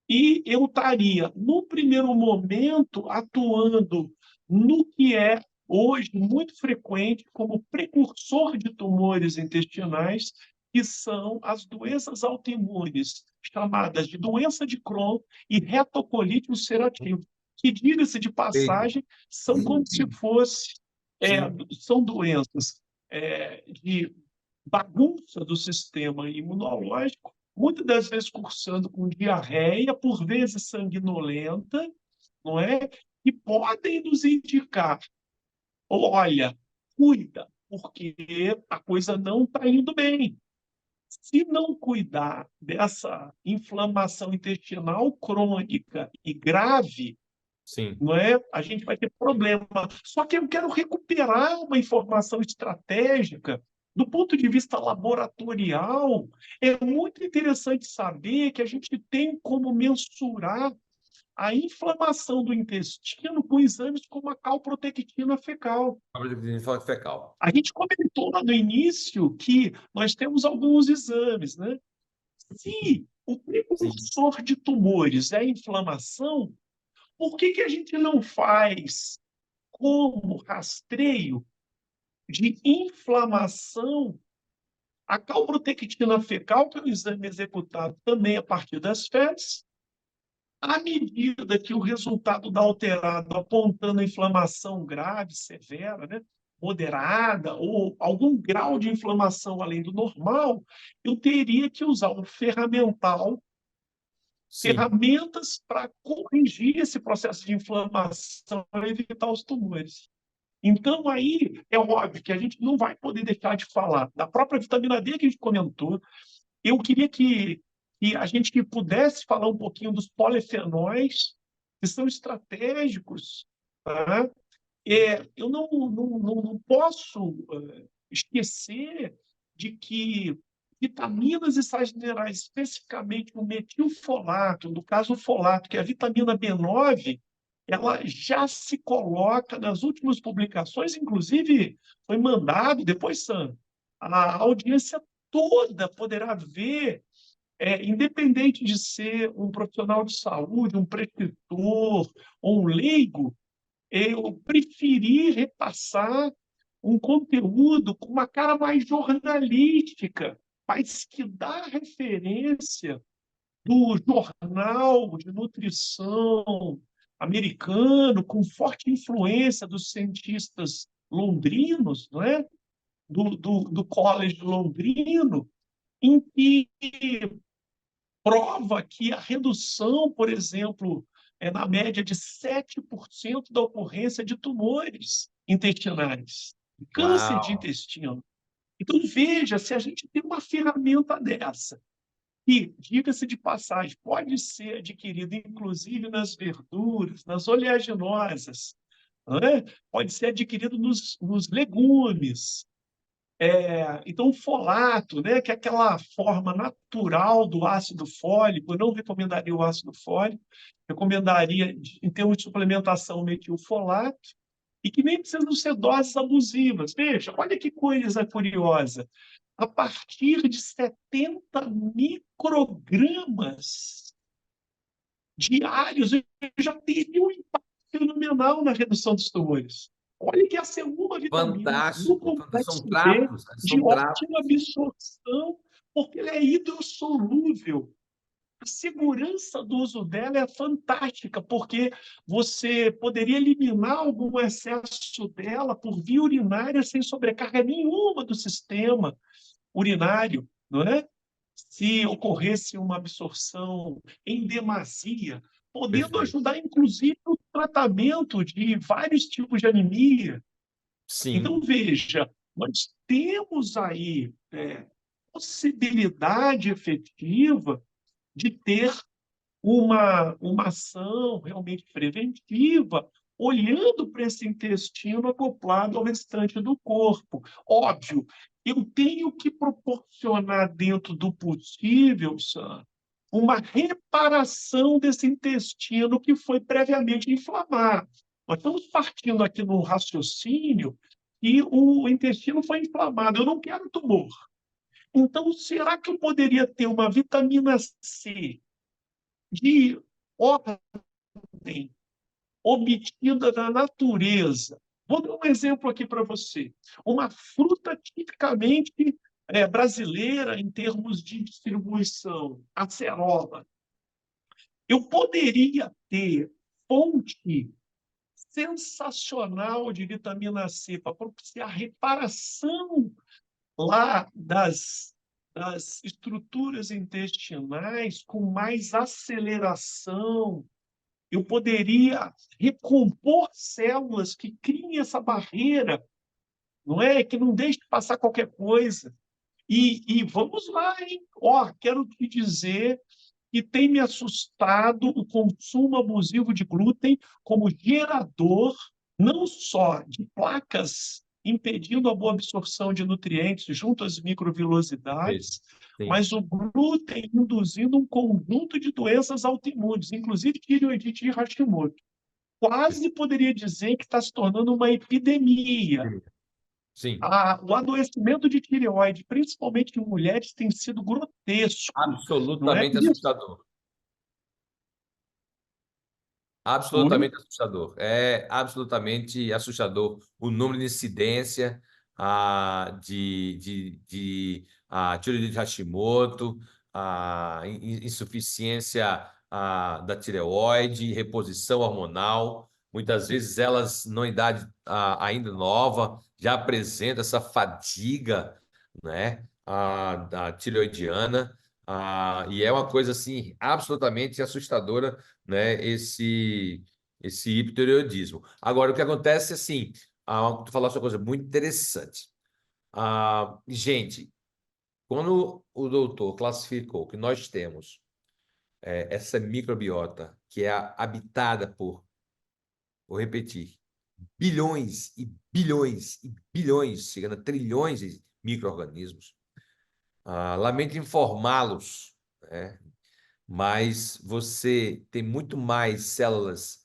B: e eu estaria, no primeiro momento, atuando no que é hoje muito frequente como precursor de tumores intestinais, que são as doenças autoimunes, chamadas de doença de Crohn e retocolite ulcerativa, que, diga-se de
A: Perfeito.
B: passagem, são como se fosse,
A: Sim.
B: são doenças de bagunça do sistema imunológico, muitas das vezes cursando com diarreia, por vezes sanguinolenta, não é? E podem nos indicar, olha, cuida, porque a coisa não está indo bem. Se não cuidar dessa inflamação intestinal crônica e grave,
A: Sim.
B: não é? A gente vai ter problema. Só que eu quero recuperar uma informação estratégica Do ponto de vista laboratorial, é muito interessante saber que a gente tem como mensurar a inflamação do intestino com exames como a calprotectina fecal.
A: Fecal.
B: A gente comentou lá no início que nós temos alguns exames, né? Se o
A: Sim.
B: precursor de tumores é a inflamação, por que a gente não faz como rastreio de inflamação a calprotectina fecal, que é um exame executado também a partir das fezes, à medida que o resultado dá alterado, apontando a inflamação grave, severa, né, moderada, ou algum grau de inflamação além do normal, eu teria que usar um ferramental,
A: Sim.
B: ferramentas para corrigir esse processo de inflamação, para evitar os tumores. Então, aí, é óbvio que a gente não vai poder deixar de falar da própria vitamina D que a gente comentou. Eu queria que a gente pudesse falar um pouquinho dos polifenóis, que são estratégicos. Tá? Eu não posso esquecer de que vitaminas e sais minerais, especificamente o metilfolato, no caso o folato, que é a vitamina B9, ela já se coloca nas últimas publicações, inclusive foi mandado, depois, Sam, a audiência toda poderá ver, independente de ser um profissional de saúde, um prescritor ou um leigo, eu preferi repassar um conteúdo com uma cara mais jornalística, mas que dá referência do jornal de nutrição americano, com forte influência dos cientistas londrinos, não é? Do College londrino, em que prova que a redução, por exemplo, é na média de 7% da ocorrência de tumores intestinais, câncer de
A: Uau!
B: intestino. Então, veja, se a gente tem uma ferramenta dessa, que, diga-se de passagem, pode ser adquirida inclusive nas verduras, nas oleaginosas, né? Pode ser adquirido nos legumes, então, o folato, né, que é aquela forma natural do ácido fólico, eu não recomendaria o ácido fólico, recomendaria, em termos de suplementação, o metilfolato, e que nem precisam ser doses abusivas. Veja, olha que coisa curiosa. A partir de 70 microgramas diários, eu já teria um impacto fenomenal na redução dos tumores. Olha que essa é uma vitamina no
A: Fantástico.
B: complexo
A: São
B: B
A: tratos,
B: de
A: são tratos.
B: ótima absorção, porque ela é hidrossolúvel. A segurança do uso dela é fantástica, porque você poderia eliminar algum excesso dela por via urinária sem sobrecarga nenhuma do sistema urinário, não é? Se ocorresse uma absorção em demasia, podendo
A: Perfeito.
B: ajudar, inclusive, no tratamento de vários tipos de anemia. Então,
A: Sim,
B: veja, nós temos aí possibilidade efetiva de ter uma ação realmente preventiva, olhando para esse intestino acoplado ao restante do corpo. Óbvio, eu tenho que proporcionar, dentro do possível, Sam, uma reparação desse intestino que foi previamente inflamado. Nós estamos partindo aqui no raciocínio e o intestino foi inflamado. Eu não quero tumor. Então, será que eu poderia ter uma vitamina C de ordem obtida da natureza? Vou dar um exemplo aqui para você. Uma fruta tipicamente brasileira em termos de distribuição, a cerola. Eu poderia ter fonte sensacional de vitamina C para propiciar a reparação lá das estruturas intestinais com mais aceleração. Eu poderia recompor células que criem essa barreira, não é? Que não deixe passar qualquer coisa. E vamos lá, hein? Ó, quero te dizer que tem me assustado o consumo abusivo de glúten como gerador não só de placas impedindo a boa absorção de nutrientes junto às
A: Perfeito.
B: microvilosidades,
A: Sim.
B: mas o glúten induzindo um conjunto de doenças autoimunes, inclusive tireoidite de Hashimoto. Quase poderia dizer que está se tornando uma epidemia.
A: Sim.
B: O adoecimento de tireoide, principalmente em mulheres, tem sido grotesco, não é?
A: Absolutamente
B: Isso,
A: assustador.
B: Oi?
A: Absolutamente assustador. É absolutamente assustador o número de incidência de tireoidite Hashimoto, a insuficiência da tireoide, reposição hormonal. Muitas vezes elas, numa idade ainda nova, já apresentam essa fadiga, né, da tireoidiana. E é uma coisa assim absolutamente assustadora, né, esse hipotireoidismo. Agora, o que acontece é assim, tu falaste uma coisa muito interessante. Gente, quando o doutor classificou que nós temos essa microbiota que é habitada por, vou repetir, bilhões e bilhões e bilhões, chegando a trilhões de micro-organismos, lamento informá-los, né? Mas você tem muito mais células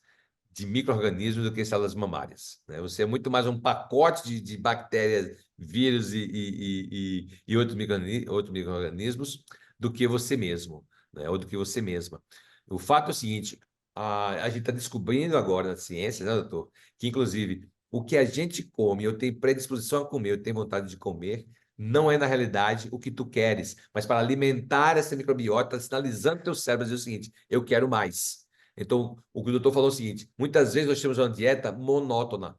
A: de micro-organismos do que células mamárias, né? Você é muito mais um pacote de bactérias, vírus e outros micro-organismos do que você mesmo, né? Ou do que você mesma. O fato é o seguinte, a gente está descobrindo agora na ciência, né, doutor, que inclusive o que a gente come, eu tenho predisposição a comer, eu tenho vontade de comer, não é na realidade o que tu queres, mas para alimentar essa microbiota, sinalizando para o teu cérebro dizer o seguinte, eu quero mais. Então, o que o doutor falou é o seguinte, muitas vezes nós temos uma dieta monótona.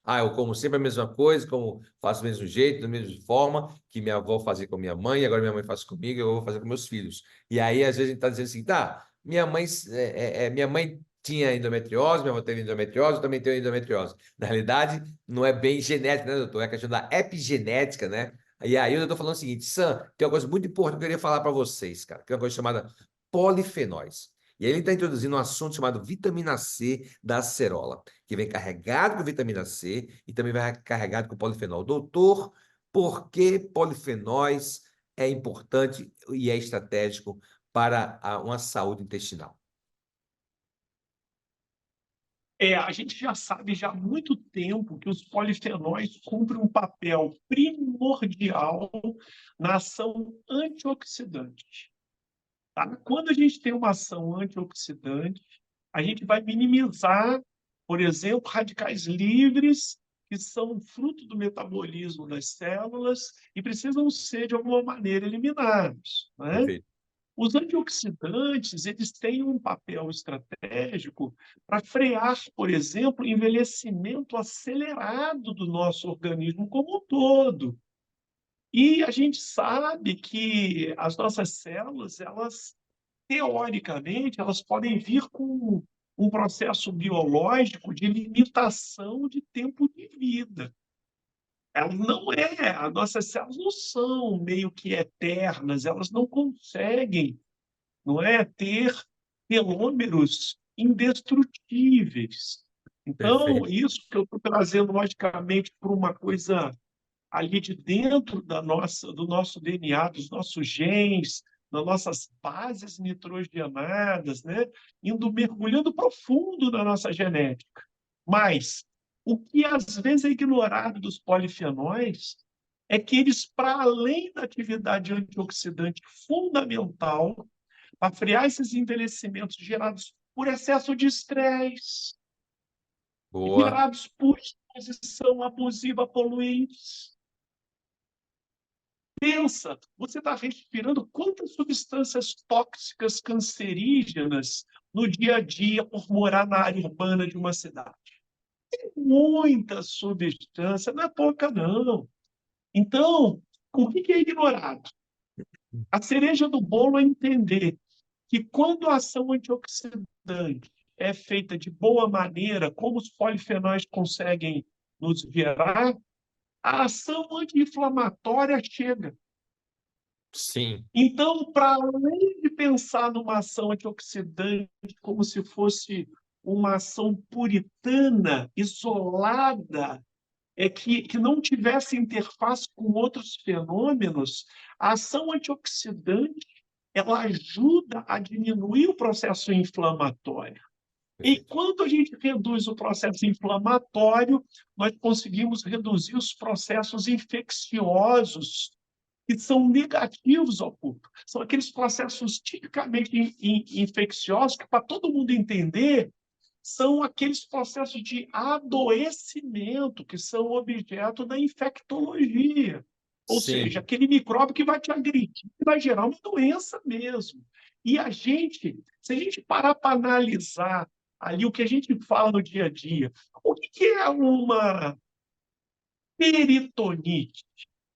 A: Eu como sempre a mesma coisa, como faço do mesmo jeito, da mesma forma que minha avó fazia com minha mãe, agora minha mãe faz comigo, eu vou fazer com meus filhos. E aí, às vezes, a gente está dizendo assim, tá, minha mãe tinha endometriose, minha avó teve endometriose, eu também tenho endometriose. Na realidade, não é bem genética, né, doutor? É questão da epigenética, né? E aí, eu estou falando o seguinte, Sam, tem uma coisa muito importante que eu queria falar para vocês, cara, que é uma coisa chamada polifenóis. E aí ele está introduzindo um assunto chamado vitamina C da acerola, que vem carregado com vitamina C e também vai carregado com polifenol. Doutor, por que polifenóis é importante e é estratégico para uma saúde intestinal?
B: A gente já sabe já há muito tempo que os polifenóis cumprem um papel primordial na ação antioxidante. Tá? Quando a gente tem uma ação antioxidante, a gente vai minimizar, por exemplo, radicais livres, que são fruto do metabolismo das células e precisam ser, de alguma maneira, eliminados, né?
A: Perfeito.
B: Os antioxidantes, eles têm um papel estratégico para frear, por exemplo, o envelhecimento acelerado do nosso organismo como um todo. E a gente sabe que as nossas células, elas teoricamente, elas podem vir com um processo biológico de limitação de tempo de vida. Elas não as nossas células não são meio que eternas, elas não conseguem, não é, ter telômeros indestrutíveis. Então,
A: Perfeito.
B: isso que eu estou trazendo, logicamente, para uma coisa ali de dentro do nosso DNA, dos nossos genes, das nossas bases nitrogenadas, né? Mergulhando profundo na nossa genética. Mas o que às vezes é ignorado dos polifenóis é que eles, para além da atividade antioxidante fundamental, para frear esses envelhecimentos gerados por excesso de estresse,
A: Boa.
B: gerados por exposição abusiva a poluentes. Pensa, você está respirando quantas substâncias tóxicas cancerígenas no dia a dia por morar na área urbana de uma cidade. Muita substância, não é pouca, não. Então, o que é ignorado? A cereja do bolo é entender que quando a ação antioxidante é feita de boa maneira, como os polifenóis conseguem nos gerar, a ação anti-inflamatória chega.
A: Sim,
B: Então, para além de pensar numa ação antioxidante como se fosse uma ação puritana, isolada, que não tivesse interface com outros fenômenos, a ação antioxidante ela ajuda a diminuir o processo inflamatório. E
A: Perfeito.
B: quando a gente reduz o processo inflamatório, nós conseguimos reduzir os processos infecciosos que são negativos ao corpo. São aqueles processos tipicamente infecciosos que, para todo mundo entender, são aqueles processos de adoecimento que são objeto da infectologia. Ou seja,
A: Sim,
B: aquele micróbio que vai te agredir, que vai gerar uma doença mesmo. E a gente, se a gente parar para analisar ali o que a gente fala no dia a dia, o que é uma peritonite,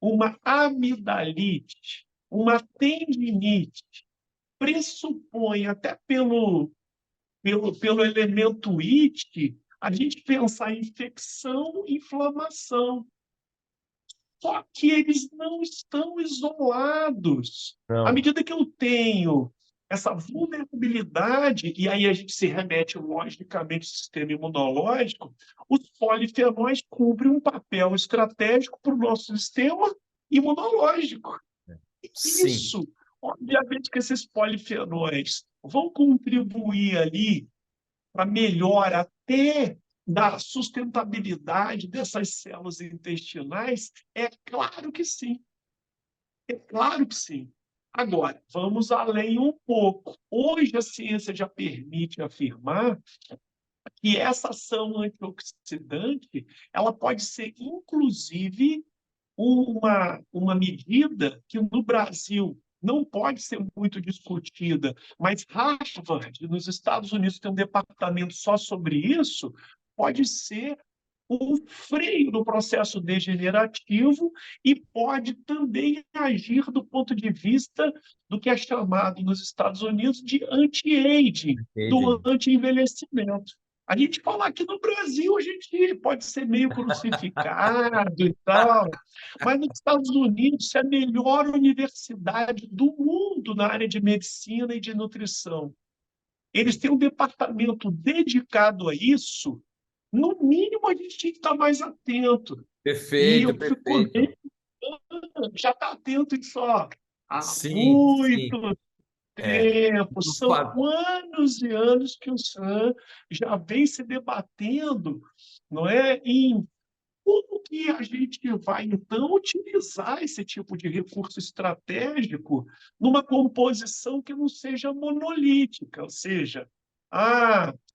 B: uma amidalite, uma tendinite? Pressupõe, até pelo elemento it, a gente pensar em infecção, inflamação. Só que eles não estão isolados. À
A: não.
B: medida que eu tenho essa vulnerabilidade, e aí a gente se remete, logicamente, ao sistema imunológico, os polifenóis cumprem um papel estratégico para o nosso sistema imunológico.
A: Sim,
B: Isso, obviamente que esses polifenóis vão contribuir ali para melhora até da sustentabilidade dessas células intestinais? É claro que sim, é claro que sim. Agora, vamos além um pouco. Hoje a ciência já permite afirmar que essa ação antioxidante ela pode ser, inclusive, uma medida que no Brasil não pode ser muito discutida, mas Harvard, nos Estados Unidos, tem um departamento só sobre isso, pode ser um freio no processo degenerativo e pode também agir do ponto de vista do que é chamado nos Estados Unidos de anti-aging, do
A: entendi.
B: anti-envelhecimento. A gente fala aqui no Brasil, a gente pode ser meio crucificado e tal, mas nos Estados Unidos é a melhor universidade do mundo na área de medicina e de nutrição. Eles têm um departamento dedicado a isso. No mínimo, a gente tinha que estar mais atento. E
A: Perfeito,
B: eu fico
A: perfeito.
B: já está atento isso ó, há
A: Sim, sim.
B: muito
A: É.
B: tempo.
A: No
B: São
A: fato.
B: anos e anos que o SAM já vem se debatendo, não é, em como que a gente vai, então, utilizar esse tipo de recurso estratégico numa composição que não seja monolítica? Ou seja,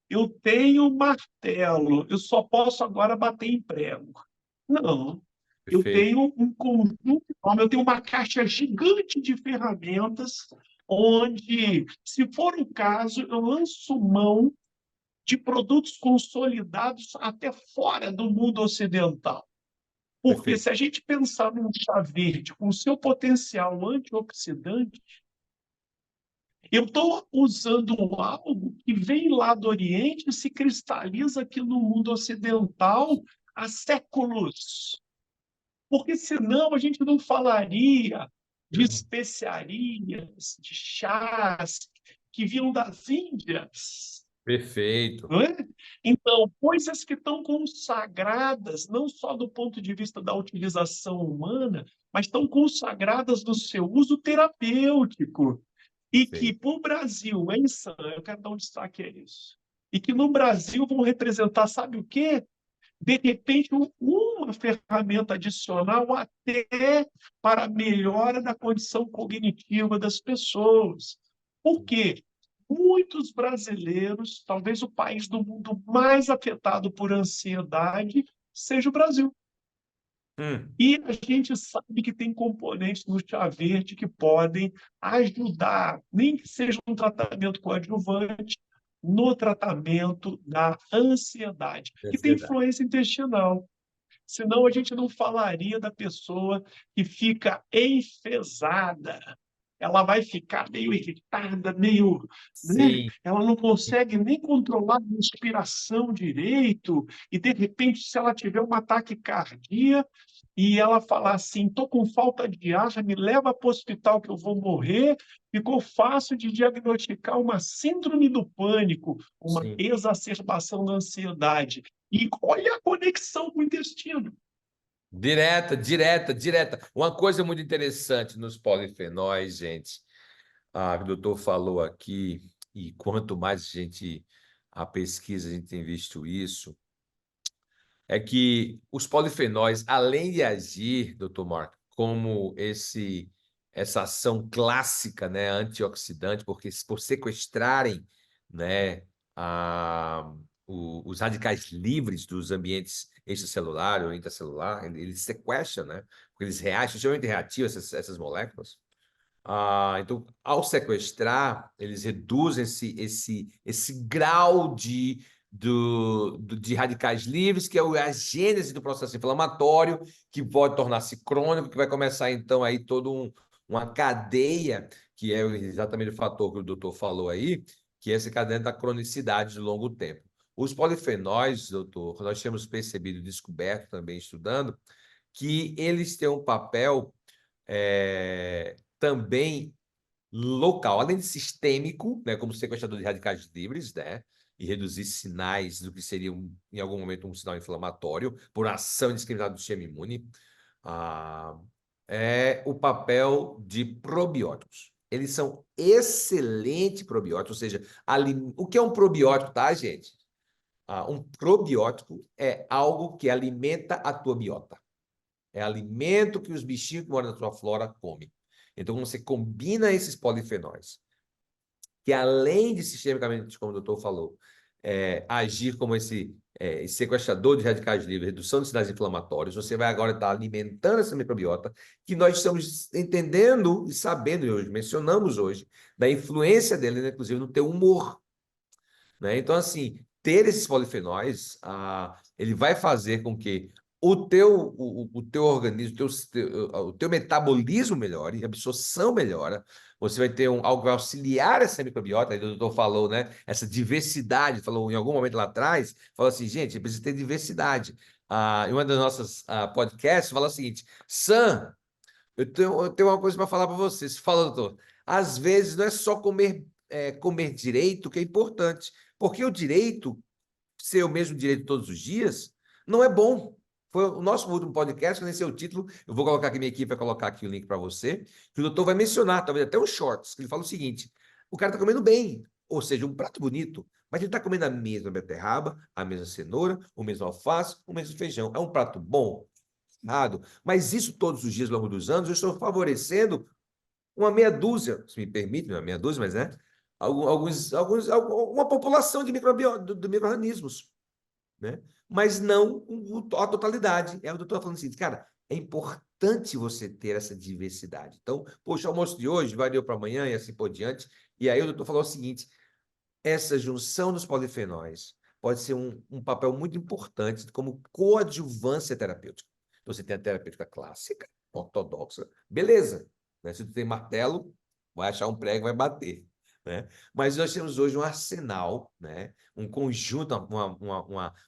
B: eu tenho martelo, eu só posso agora bater em prego. Não, eu
A: Perfeito.
B: tenho um conjunto, eu tenho uma caixa gigante de ferramentas onde, se for o caso, eu lanço mão de produtos consolidados até fora do mundo ocidental. Porque
A: Perfeito.
B: se a gente pensar num chá verde com seu potencial antioxidante, eu estou usando algo que vem lá do Oriente e se cristaliza aqui no mundo ocidental há séculos. Porque senão a gente não falaria de especiarias, de chás que vinham das Índias.
A: Perfeito.
B: Não é? Então, coisas que estão consagradas, não só do ponto de vista da utilização humana, mas estão consagradas no seu uso terapêutico. E que,
A: Perfeito.
B: para o Brasil, em Sam, eu quero dar um destaque a isso. E que no Brasil vão representar, sabe o quê? De repente, uma ferramenta adicional até para a melhora da condição cognitiva das pessoas. Por quê? Muitos brasileiros, talvez o país do mundo mais afetado por ansiedade, seja o Brasil.
A: Hum,
B: E a gente sabe que tem componentes no chá verde que podem ajudar, nem que seja um tratamento coadjuvante, no tratamento da ansiedade, que tem
A: ansiedade.
B: influência intestinal. Senão a gente não falaria da pessoa que fica enfesada. Ela vai ficar meio irritada, meio, né?
A: Sim,
B: Ela não consegue nem controlar a respiração direito, e de repente, se ela tiver um ataque cardíaco e ela falar assim, estou com falta de ar, já me leva para o hospital que eu vou morrer, ficou fácil de diagnosticar uma síndrome do pânico, uma
A: sim.
B: exacerbação da ansiedade. E olha a conexão com o intestino.
A: Direta, direta, direta. Uma coisa muito interessante nos polifenóis, gente, que o doutor falou aqui, e quanto mais a pesquisa, a gente tem visto isso, é que os polifenóis, além de agir, doutor Mark, como essa ação clássica, né, antioxidante, porque por sequestrarem, né, os radicais livres dos ambientes extracelular ou intracelular, eles sequestram, né, porque eles reagem, extremamente reativos, essas moléculas. Então, ao sequestrar, eles reduzem esse grau de radicais livres, que é a gênese do processo inflamatório, que pode tornar-se crônico, que vai começar, então, aí uma cadeia, que é exatamente o fator que o doutor falou aí, que é essa cadeia da cronicidade de longo tempo. Os polifenóis, doutor, nós temos percebido, descoberto também estudando, que eles têm um papel também local, além de sistêmico, né, como sequestrador de radicais livres, né, e reduzir sinais do que seria, em algum momento, um sinal inflamatório, por ação indiscriminada do sistema imune, é o papel de probióticos. Eles são excelentes probióticos, ou seja, o que é um probiótico, tá, gente? Um probiótico é algo que alimenta a tua biota. É alimento que os bichinhos que moram na sua flora comem. Então, você combina esses polifenóis, que além de sistemicamente, como o doutor falou, agir como esse sequestrador de radicais livres, redução de sinais inflamatórios, você vai agora estar alimentando essa microbiota, que nós estamos entendendo e sabendo, e hoje mencionamos hoje, da influência dele, né, inclusive, no teu humor. Né? Então, assim, ter esses polifenóis, ele vai fazer com que o teu organismo, o teu metabolismo melhore, a absorção melhora, você vai ter algo que vai auxiliar essa microbiota, aí o doutor falou, né? Essa diversidade, falou em algum momento lá atrás, falou assim, gente, precisa ter diversidade. Em uma das nossas podcasts, fala o seguinte, Sam, eu tenho uma coisa para falar para vocês. Fala, doutor. Às vezes não é só comer direito que é importante, porque o direito, ser o mesmo direito todos os dias, não é bom. Foi o nosso último podcast, que nem sei o título, eu vou colocar aqui, minha equipe vai colocar aqui o link para você, que o doutor vai mencionar, talvez até um shorts, que ele fala o seguinte, o cara está comendo bem, ou seja, um prato bonito, mas ele está comendo a mesma beterraba, a mesma cenoura, o mesmo alface, o mesmo feijão. É um prato bom? Errado. Mas isso todos os dias, ao longo dos anos, eu estou favorecendo uma meia dúzia, se me permite, não é meia dúzia, mas uma população de micro-organismos, né? Mas não a totalidade. O doutor falando assim, cara, é importante você ter essa diversidade. Então, poxa, o almoço de hoje variou para amanhã e assim por diante. E aí o doutor falou o seguinte, essa junção dos polifenóis pode ser um papel muito importante como coadjuvância terapêutica. Então, você tem a terapêutica clássica, ortodoxa, beleza. Né? Se tu tem martelo, vai achar um prego e vai bater. Né? Mas nós temos hoje um arsenal, né? Um conjunto,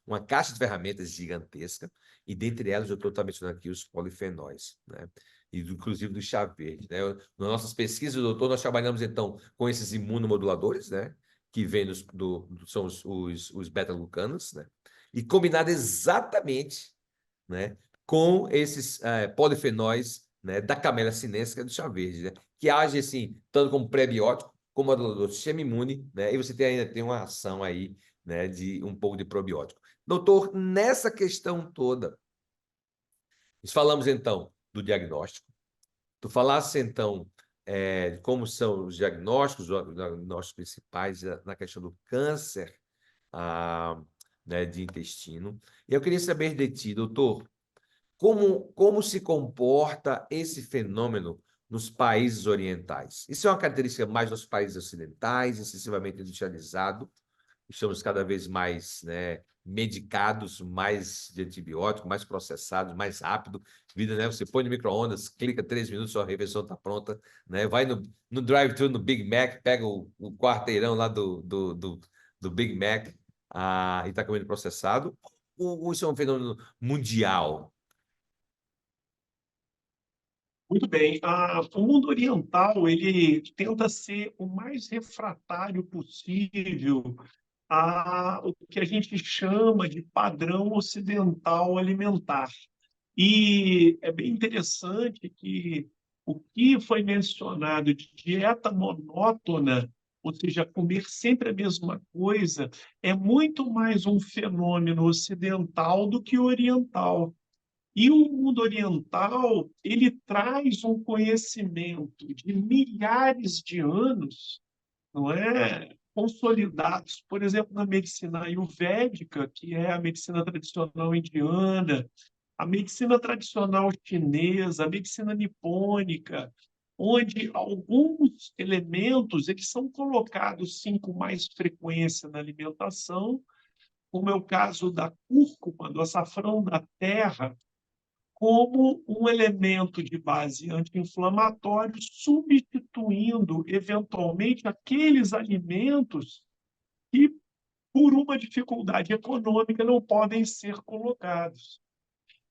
A: uma caixa de ferramentas gigantesca, e dentre elas eu estou mencionando aqui os polifenóis, né? E inclusive do chá verde. Né? Nas nossas pesquisas, doutor, nós trabalhamos então com esses imunomoduladores, né? Que vem são os beta-glucanos, né? E combinado exatamente, né, com esses polifenóis, né, da camélia sinensis, do chá verde, né, que age assim, tanto como prebiótico, como modulador do sistema imune, né, e você ainda tem uma ação aí, né, de um pouco de probiótico. Doutor, nessa questão toda, nós falamos então do diagnóstico, tu falasse então como são os diagnósticos principais na questão do câncer, né, de intestino. E eu queria saber de ti, doutor, como se comporta esse fenômeno nos países orientais? Isso é uma característica mais dos países ocidentais, excessivamente industrializado. Estamos cada vez mais, né, medicados, mais de antibiótico, mais processados, mais rápido. Vida, né? Você põe no micro-ondas, clica 3 minutos, sua refeição está pronta. Né? Vai no drive-thru, no Big Mac, pega o quarteirão lá do Big Mac e está comendo processado. Ou isso é um fenômeno mundial?
B: Muito bem. O mundo oriental ele tenta ser o mais refratário possível o que a gente chama de padrão ocidental alimentar. E é bem interessante que o que foi mencionado de dieta monótona, ou seja, comer sempre a mesma coisa, é muito mais um fenômeno ocidental do que oriental. E o mundo oriental, ele traz um conhecimento de milhares de anos, não é? Consolidados, por exemplo, na medicina ayurvédica, que é a medicina tradicional indiana, a medicina tradicional chinesa, a medicina nipônica, onde alguns elementos eles são colocados sim com mais frequência na alimentação, como é o caso da cúrcuma, do açafrão da terra, como um elemento de base anti-inflamatório, substituindo eventualmente aqueles alimentos que, por uma dificuldade econômica, não podem ser colocados.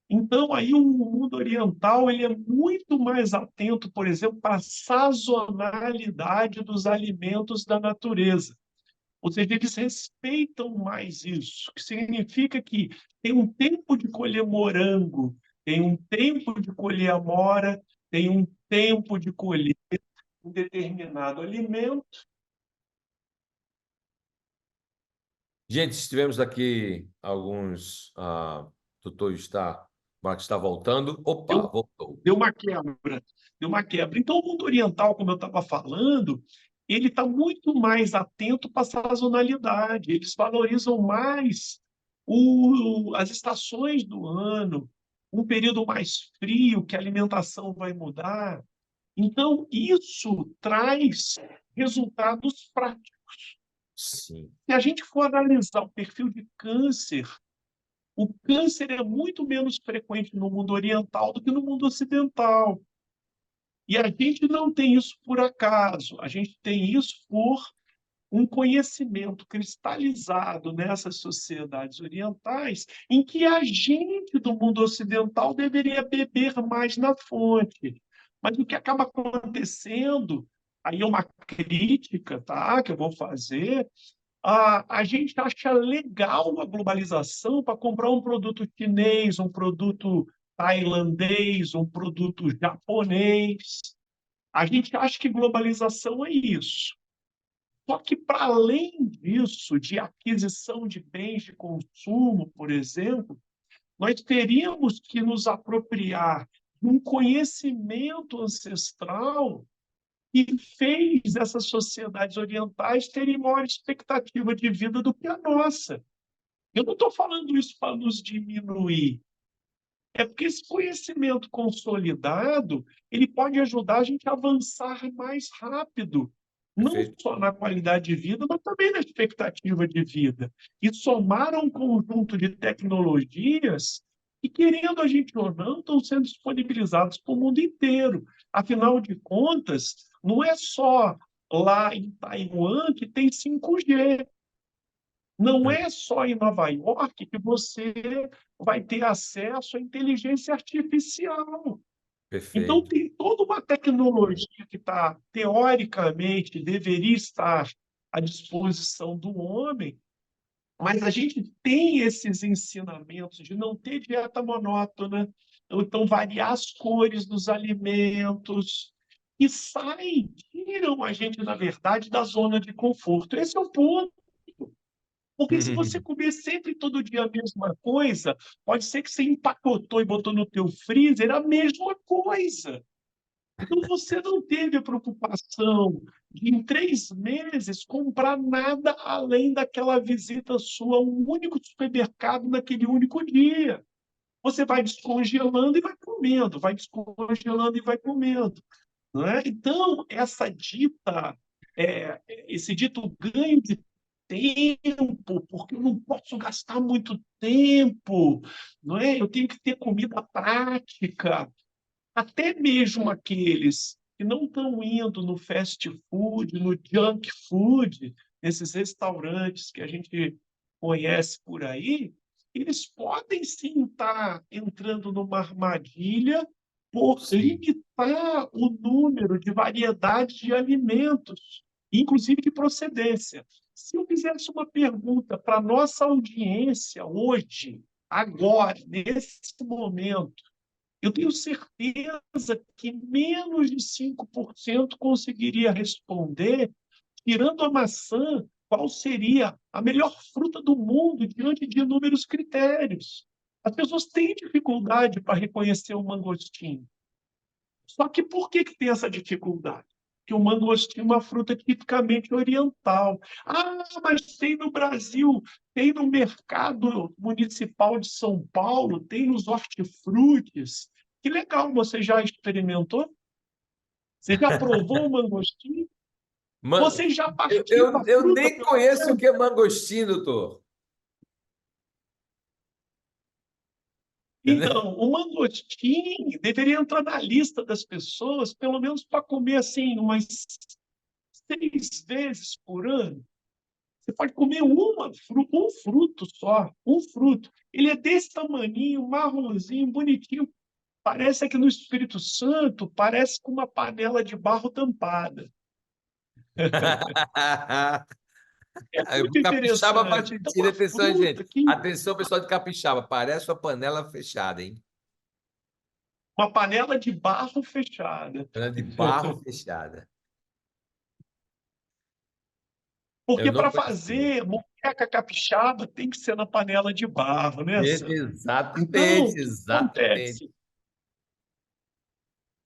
B: Então, aí o mundo oriental ele é muito mais atento, por exemplo, para a sazonalidade dos alimentos da natureza. Ou seja, eles respeitam mais isso, que significa que tem um tempo de colher morango, tem um tempo de colher amora, tem um tempo de colher um determinado alimento.
A: Gente, tivemos aqui alguns. O doutor está, Marcos está voltando. Opa,
B: Deu,
A: voltou.
B: deu uma quebra, deu uma quebra. Então, o mundo oriental, como eu estava falando, ele está muito mais atento para a sazonalidade. Eles valorizam mais as estações do ano, um período mais frio, que a alimentação vai mudar. Então, isso traz resultados práticos.
A: Sim,
B: Se a gente for analisar o perfil de câncer, o câncer é muito menos frequente no mundo oriental do que no mundo ocidental. E a gente não tem isso por acaso, a gente tem isso por um conhecimento cristalizado nessas sociedades orientais, em que a gente do mundo ocidental deveria beber mais na fonte. Mas o que acaba acontecendo, aí é uma crítica, tá, que eu vou fazer, a gente acha legal a globalização para comprar um produto chinês, um produto tailandês, um produto japonês. A gente acha que globalização é isso. Só que, para além disso, de aquisição de bens de consumo, por exemplo, nós teríamos que nos apropriar de um conhecimento ancestral que fez essas sociedades orientais terem maior expectativa de vida do que a nossa. Eu não estou falando isso para nos diminuir, é porque esse conhecimento consolidado ele pode ajudar a gente a avançar mais rápido, não
A: perfeito.
B: só na qualidade de vida, mas também na expectativa de vida. E somar a um conjunto de tecnologias que, querendo a gente ou não, estão sendo disponibilizados para o mundo inteiro. Afinal de contas, não é só lá em Taiwan que tem 5G. Não
A: Hum,
B: é só em Nova York que você vai ter acesso à inteligência artificial. Então,
A: perfeito.
B: tem toda uma tecnologia que está, teoricamente, deveria estar à disposição do homem, mas a gente tem esses ensinamentos de não ter dieta monótona, ou então variar as cores dos alimentos, e saem, tiram a gente, na verdade, da zona de conforto. Esse é o ponto. Porque se você comer sempre todo dia a mesma coisa, pode ser que você empacotou e botou no teu freezer a mesma coisa. Então você não teve a preocupação de, em 3 meses, comprar nada além daquela visita sua a um único supermercado naquele único dia. Você vai descongelando e vai comendo, vai descongelando e vai comendo. Não é? Então, esse dito ganho de tempo, porque eu não posso gastar muito tempo, não é? Eu tenho que ter comida prática. Até mesmo aqueles que não estão indo no fast food, no junk food, nesses restaurantes que a gente conhece por aí, eles podem sim estar entrando numa armadilha por
A: Sim,
B: limitar o número de variedades de alimentos, inclusive de procedência. Se eu fizesse uma pergunta para a nossa audiência hoje, agora, nesse momento, eu tenho certeza que menos de 5% conseguiria responder, tirando a maçã, qual seria a melhor fruta do mundo diante de inúmeros critérios. As pessoas têm dificuldade para reconhecer o mangostim. Só que por que tem essa dificuldade? Que o mangostim é uma fruta tipicamente oriental. Ah, mas tem no Brasil, tem no mercado municipal de São Paulo, tem nos hortifrutis. Que legal, você já experimentou? Você já provou o mangostim?
A: Man...
B: Você já
A: Eu,
B: partiu
A: eu,
B: a
A: eu
B: fruta
A: nem
B: pelo
A: conheço o
B: pé?
A: que é mangostim, doutor. Entendeu?
B: Então, o mangostim deveria entrar na lista das pessoas, pelo menos para comer assim, umas 6 vezes por ano. Você pode comer um fruto só, um fruto. Ele é desse tamaninho, marronzinho, bonitinho. Parece que no Espírito Santo, parece com uma panela de barro tampada. É muito
A: Capixaba faz
B: interessante. Então,
A: sentido.
B: a
A: Atenção,
B: fruta
A: gente.
B: que
A: Atenção, pessoal de Capixaba. Parece uma panela fechada, hein?
B: uma panela de barro fechada.
A: Panela de barro fechada. Eu
B: Porque
A: não
B: para
A: conhecia.
B: fazer moqueca capixaba tem que ser na panela de barro, né, Sam? Então, o
A: Exatamente,
B: que
A: exatamente.
B: acontece?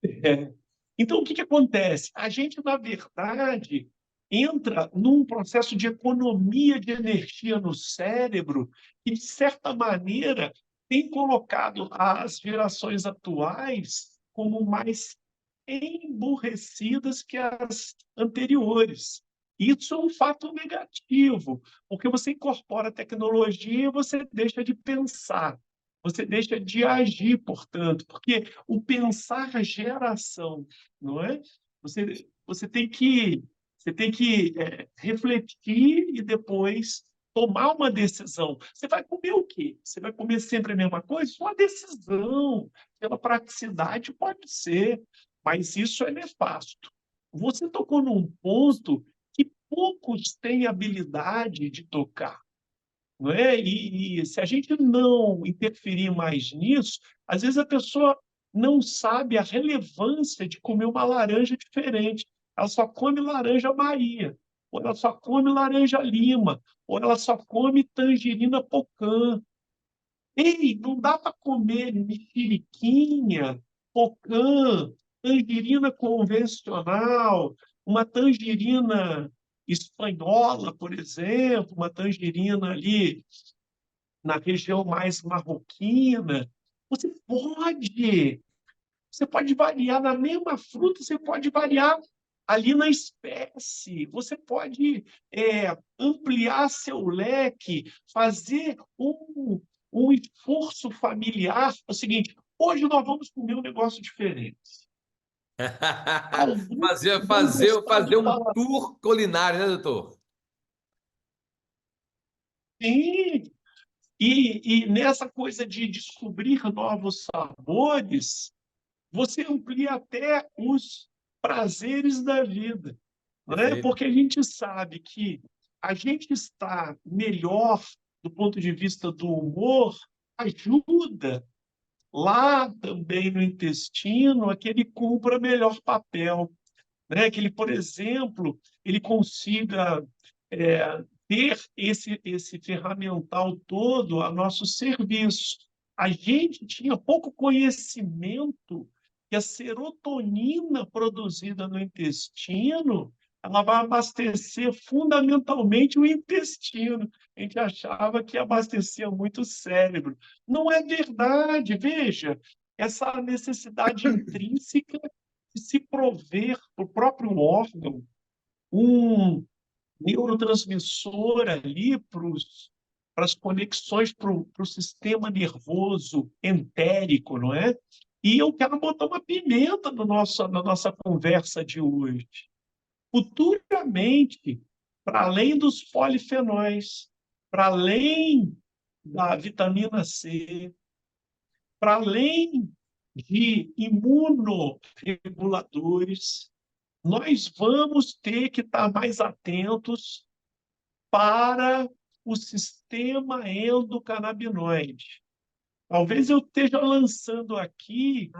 B: É. Então, o que acontece? A gente, na verdade, entra num processo de economia de energia no cérebro que, de certa maneira, tem colocado as gerações atuais como mais emburrecidas que as anteriores. Isso é um fato negativo, porque você incorpora tecnologia e você deixa de pensar, você deixa de agir, portanto, porque o pensar gera ação, não é? Você tem que refletir e depois tomar uma decisão. Você vai comer o quê? Você vai comer sempre a mesma coisa? Uma decisão. Pela praticidade, pode ser, mas isso é nefasto. Você tocou num ponto que poucos têm habilidade de tocar, não é? E se a gente não interferir mais nisso, às vezes a pessoa não sabe a relevância de comer uma laranja diferente. Ela só come laranja Maria, ou ela só come laranja Lima, ou ela só come tangerina Pocã. Ei, não dá para comer mexeriquinha, pocã, tangerina convencional, uma tangerina espanhola, por exemplo, uma tangerina ali na região mais marroquina. Você pode variar na mesma fruta, você pode variar ali na espécie, você pode ampliar seu leque, fazer um esforço familiar. É o seguinte, hoje nós vamos comer um negócio diferente. Alguns
A: Fazer,
B: vão
A: fazer,
B: gostar
A: fazer
B: do
A: um tour culinário, né, doutor?
B: salatim, e nessa coisa de descobrir novos sabores, você amplia até os prazeres da vida, não é?
A: Perfeito.
B: Porque a gente sabe que a gente estar melhor do ponto de vista do humor ajuda lá também no intestino a que ele cumpra melhor papel, né? Que ele, por exemplo, ele consiga ter esse ferramental todo a nosso serviço. A gente tinha pouco conhecimento que a serotonina produzida no intestino ela vai abastecer fundamentalmente o intestino. A gente achava que abastecia muito o cérebro. Não é verdade, veja, essa necessidade intrínseca de se prover para o próprio órgão um neurotransmissor ali para as conexões para o sistema nervoso entérico, não é? E eu quero botar uma pimenta no na nossa conversa de hoje. Futuramente, para além dos polifenóis, para além da vitamina C, para além de imunorreguladores, nós vamos ter que estar mais atentos para o sistema endocannabinoide. Talvez eu esteja lançando aqui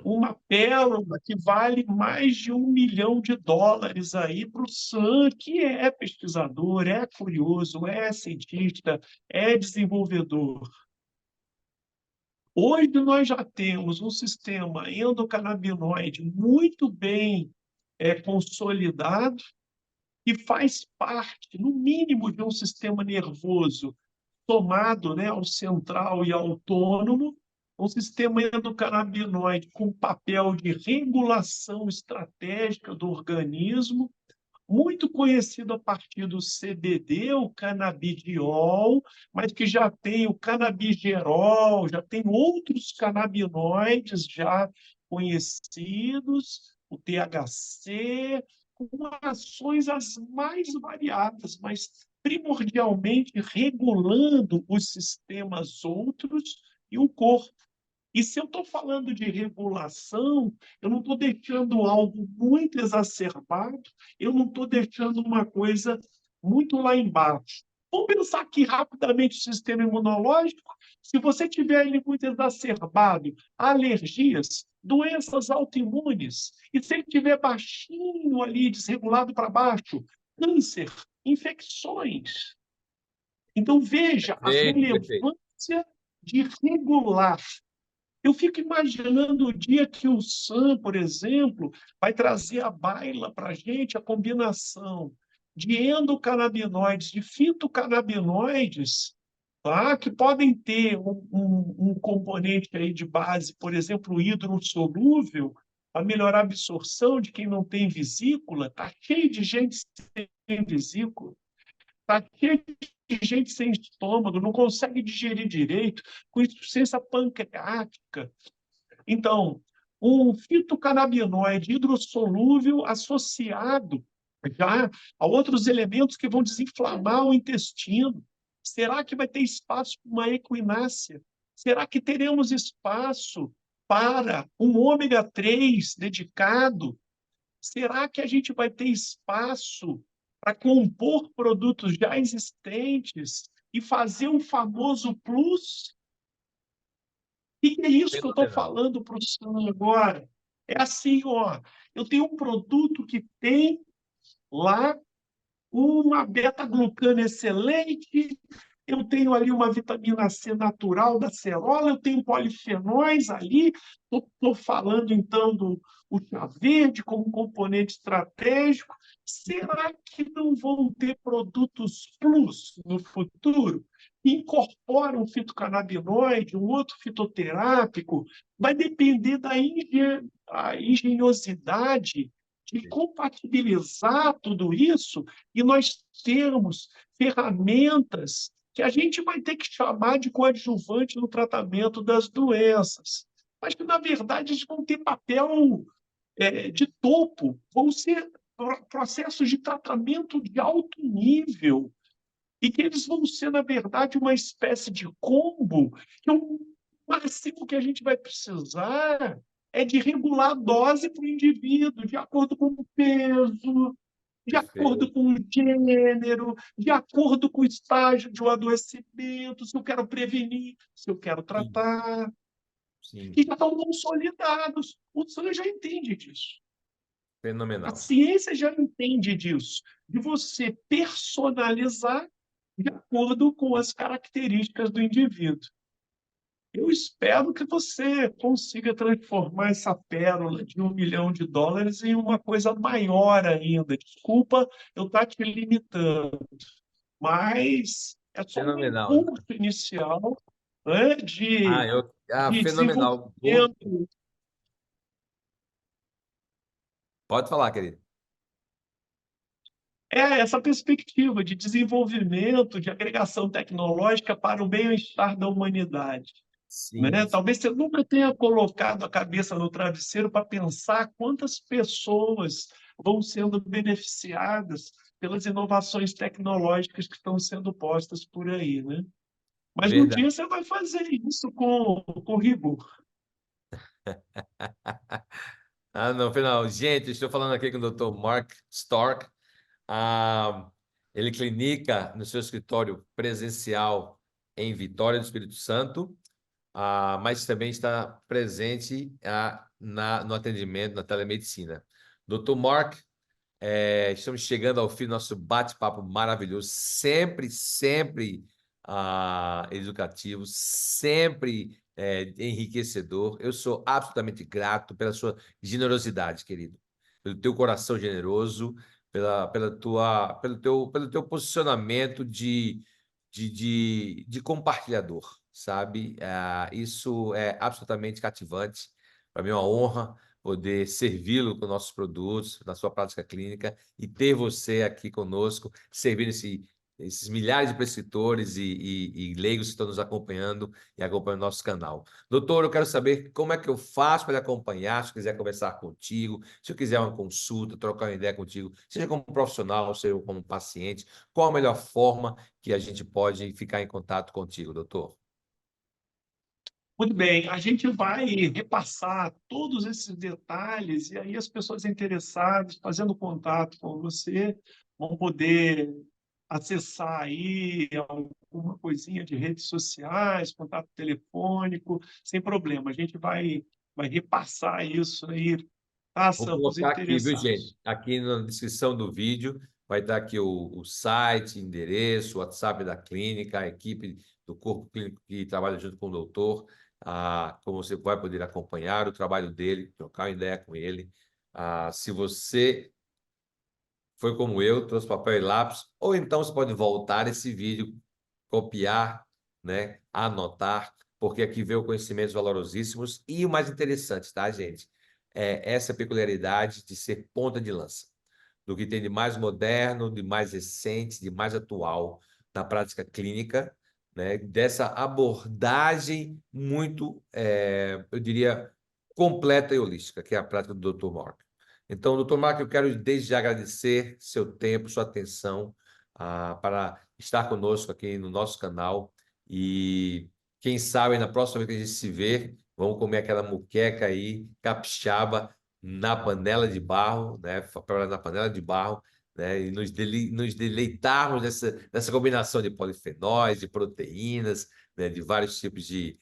B: uma pérola que vale mais de US$ 1 milhão aí para o Sam, que é pesquisador, é curioso, é cientista, é desenvolvedor. Hoje nós já temos um sistema endocannabinoide muito bem consolidado, que faz parte, no mínimo, de um sistema nervoso somado, né, ao central e autônomo, um sistema endocannabinoide com papel de regulação estratégica do organismo, muito conhecido a partir do CBD, o canabidiol, mas que já tem o canabigerol, já tem outros canabinoides já conhecidos, o THC, com ações as mais variadas, mas primordialmente regulando os sistemas outros e o corpo. E se eu estou falando de regulação, eu não estou deixando algo muito exacerbado, eu não estou deixando uma coisa muito lá embaixo. Vamos pensar aqui rapidamente o sistema imunológico. Se você tiver ele muito exacerbado, alergias, doenças autoimunes, e se ele estiver baixinho ali, desregulado para baixo, câncer, infecções. Então, veja a
A: Perfeito, perfeito.
B: relevância de regular. Eu fico imaginando o dia que o Sam, por exemplo, vai trazer à baila para a gente a combinação de endocannabinoides, de fitocannabinoides, tá? Que podem ter um componente aí de base, por exemplo, hidrossolúvel, para melhorar a absorção de quem não tem vesícula. Está cheio de gente sem vesícula. Está cheio de gente sem estômago, não consegue digerir direito, com insuficiência pancreática. Então, um fitocannabinoide hidrossolúvel associado já a outros elementos que vão desinflamar o intestino. Será que vai ter espaço para uma equinácea? Será que teremos espaço para um ômega 3 dedicado? Será que a gente vai ter espaço para compor produtos já existentes e fazer um famoso plus? E é isso que eu estou
A: Fenomenal.
B: falando para o Sam agora. É assim, ó, eu tenho um produto que tem lá uma beta-glucana excelente, eu tenho ali uma vitamina C natural da cerola, eu tenho polifenóis ali, estou falando então do o chá verde como componente estratégico. Será que não vão ter produtos plus no futuro que incorporam fitocannabinoide, um outro fitoterápico? Vai depender da engenhosidade de compatibilizar tudo isso e nós termos ferramentas que a gente vai ter que chamar de coadjuvante no tratamento das doenças, mas que, na verdade, eles vão ter papel de topo, vão ser processos de tratamento de alto nível, e que eles vão ser, na verdade, uma espécie de combo, que o máximo que a gente vai precisar é de regular a dose para o indivíduo, de acordo com o peso, de acordo
A: Perfeito.
B: com o gênero, de acordo com o estágio de um adoecimento, se eu quero prevenir, se eu quero
A: Sim,
B: tratar,
A: sim.
B: que já estão consolidados. O SAM já entende disso. A
A: Fenomenal.
B: ciência já entende disso, de você personalizar de acordo com as características do indivíduo. Eu espero que você consiga transformar essa pérola de US$ 1 milhão em uma coisa maior ainda. Desculpa eu estar te limitando, mas é só um
A: Fenomenal.
B: impulso inicial, né, de
A: Fenomenal. Vou...
B: desenvolvimento.
A: Pode falar, querido.
B: É essa perspectiva de desenvolvimento, de agregação tecnológica para o bem-estar da humanidade.
A: Sim,
B: Né? Talvez você nunca tenha colocado a cabeça no travesseiro para pensar quantas pessoas vão sendo beneficiadas pelas inovações tecnológicas que estão sendo postas por aí, né? Mas um
A: verdade.
B: dia você vai fazer isso com rigor.
A: No final. Gente, estou falando aqui com o Dr. Mark Stork. Ele clinica no seu escritório presencial em Vitória do Espírito Santo. mas também está presente no atendimento, na telemedicina. Dr. Mark, estamos chegando ao fim do nosso bate-papo maravilhoso, sempre educativo, sempre enriquecedor. Eu sou absolutamente grato pela sua generosidade, querido, pelo teu coração generoso, pelo teu posicionamento de compartilhador, sabe? Isso é absolutamente cativante. Para mim é uma honra poder servi-lo com nossos produtos, na sua prática clínica, e ter você aqui conosco, servindo esses milhares de prescritores e leigos que estão nos acompanhando e acompanhando o nosso canal. Doutor, eu quero saber como é que eu faço para lhe acompanhar, se eu quiser conversar contigo, se eu quiser uma consulta, trocar uma ideia contigo, seja como profissional, seja como paciente, qual a melhor forma que a gente pode ficar em contato contigo, doutor?
B: Muito bem, a gente vai repassar todos esses detalhes e aí as pessoas interessadas, fazendo contato com você, vão poder acessar aí alguma coisinha de redes sociais, contato telefônico, sem problema. A gente vai repassar isso aí, tá,
A: Vou
B: Sam, para os
A: colocar aqui, viu, gente?
B: interessados.
A: Aqui na descrição do vídeo vai estar aqui o site, endereço, o WhatsApp da clínica, a equipe do corpo clínico que trabalha junto com o doutor, como você vai poder acompanhar o trabalho dele, trocar uma ideia com ele. Se você foi como eu, trouxe papel e lápis, ou então você pode voltar esse vídeo, copiar, né, anotar, porque aqui veio conhecimentos valorosíssimos e o mais interessante, tá, gente? É essa peculiaridade de ser ponta de lança, do que tem de mais moderno, de mais recente, de mais atual na prática clínica, né? Dessa abordagem muito, eu diria, completa e holística, que é a prática do Dr. Mark. Então, doutor Marco, eu quero desde já agradecer seu tempo, sua atenção, para estar conosco aqui no nosso canal. E quem sabe na próxima vez que a gente se ver, vamos comer aquela muqueca aí, capixaba, na panela de barro, né? Na panela de barro, né? E nos deleitarmos nessa combinação de polifenóis, de proteínas, né? De vários tipos de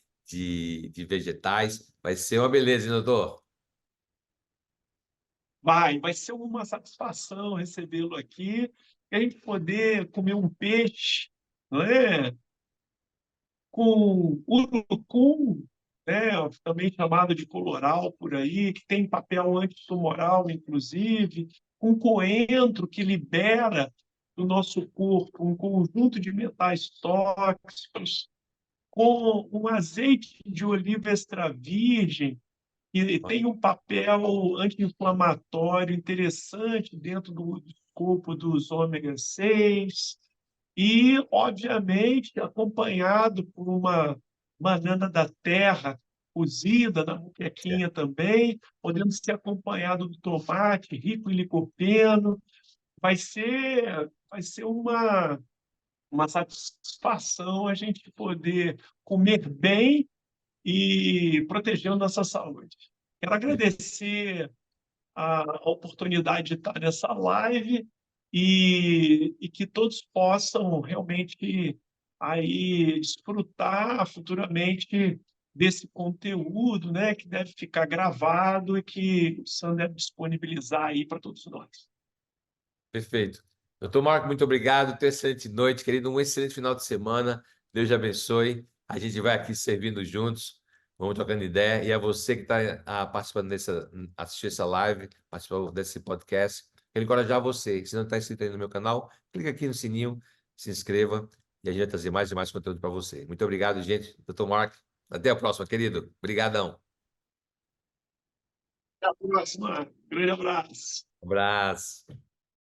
A: vegetais. Vai ser uma beleza, hein, doutor?
B: Vai ser uma satisfação recebê-lo aqui, e a gente poder comer um peixe, não é? Com urucum, né, também chamado de coloral por aí, que tem papel antitumoral, inclusive, com coentro, que libera do nosso corpo um conjunto de metais tóxicos, com um azeite de oliva extra virgem, que tem um papel anti-inflamatório interessante dentro do escopo dos ômega 6 e, obviamente, acompanhado por uma banana da terra cozida na
A: É,
B: muquequinha também, podendo ser acompanhado do tomate rico em licopeno. Vai ser uma satisfação a gente poder comer bem e protegendo nossa saúde. Quero agradecer a oportunidade de estar nessa live e que todos possam realmente aí desfrutar futuramente desse conteúdo, né, que deve ficar gravado e que o Sam deve disponibilizar aí para todos nós.
A: Perfeito. Doutor Marco, muito obrigado. Tenha uma excelente noite, querido. Um excelente final de semana. Deus te abençoe. A gente vai aqui servindo juntos. Vamos trocando ideia. E a você que está participando assistir essa live, participando desse podcast, quero encorajar você. Se não está inscrito aí no meu canal, clica aqui no sininho, se inscreva e a gente vai trazer mais e mais conteúdo para você. Muito obrigado, gente. Doutor Marco, até a próxima, querido. Obrigadão.
B: Até a próxima. Grande abraço.
A: Um abraço.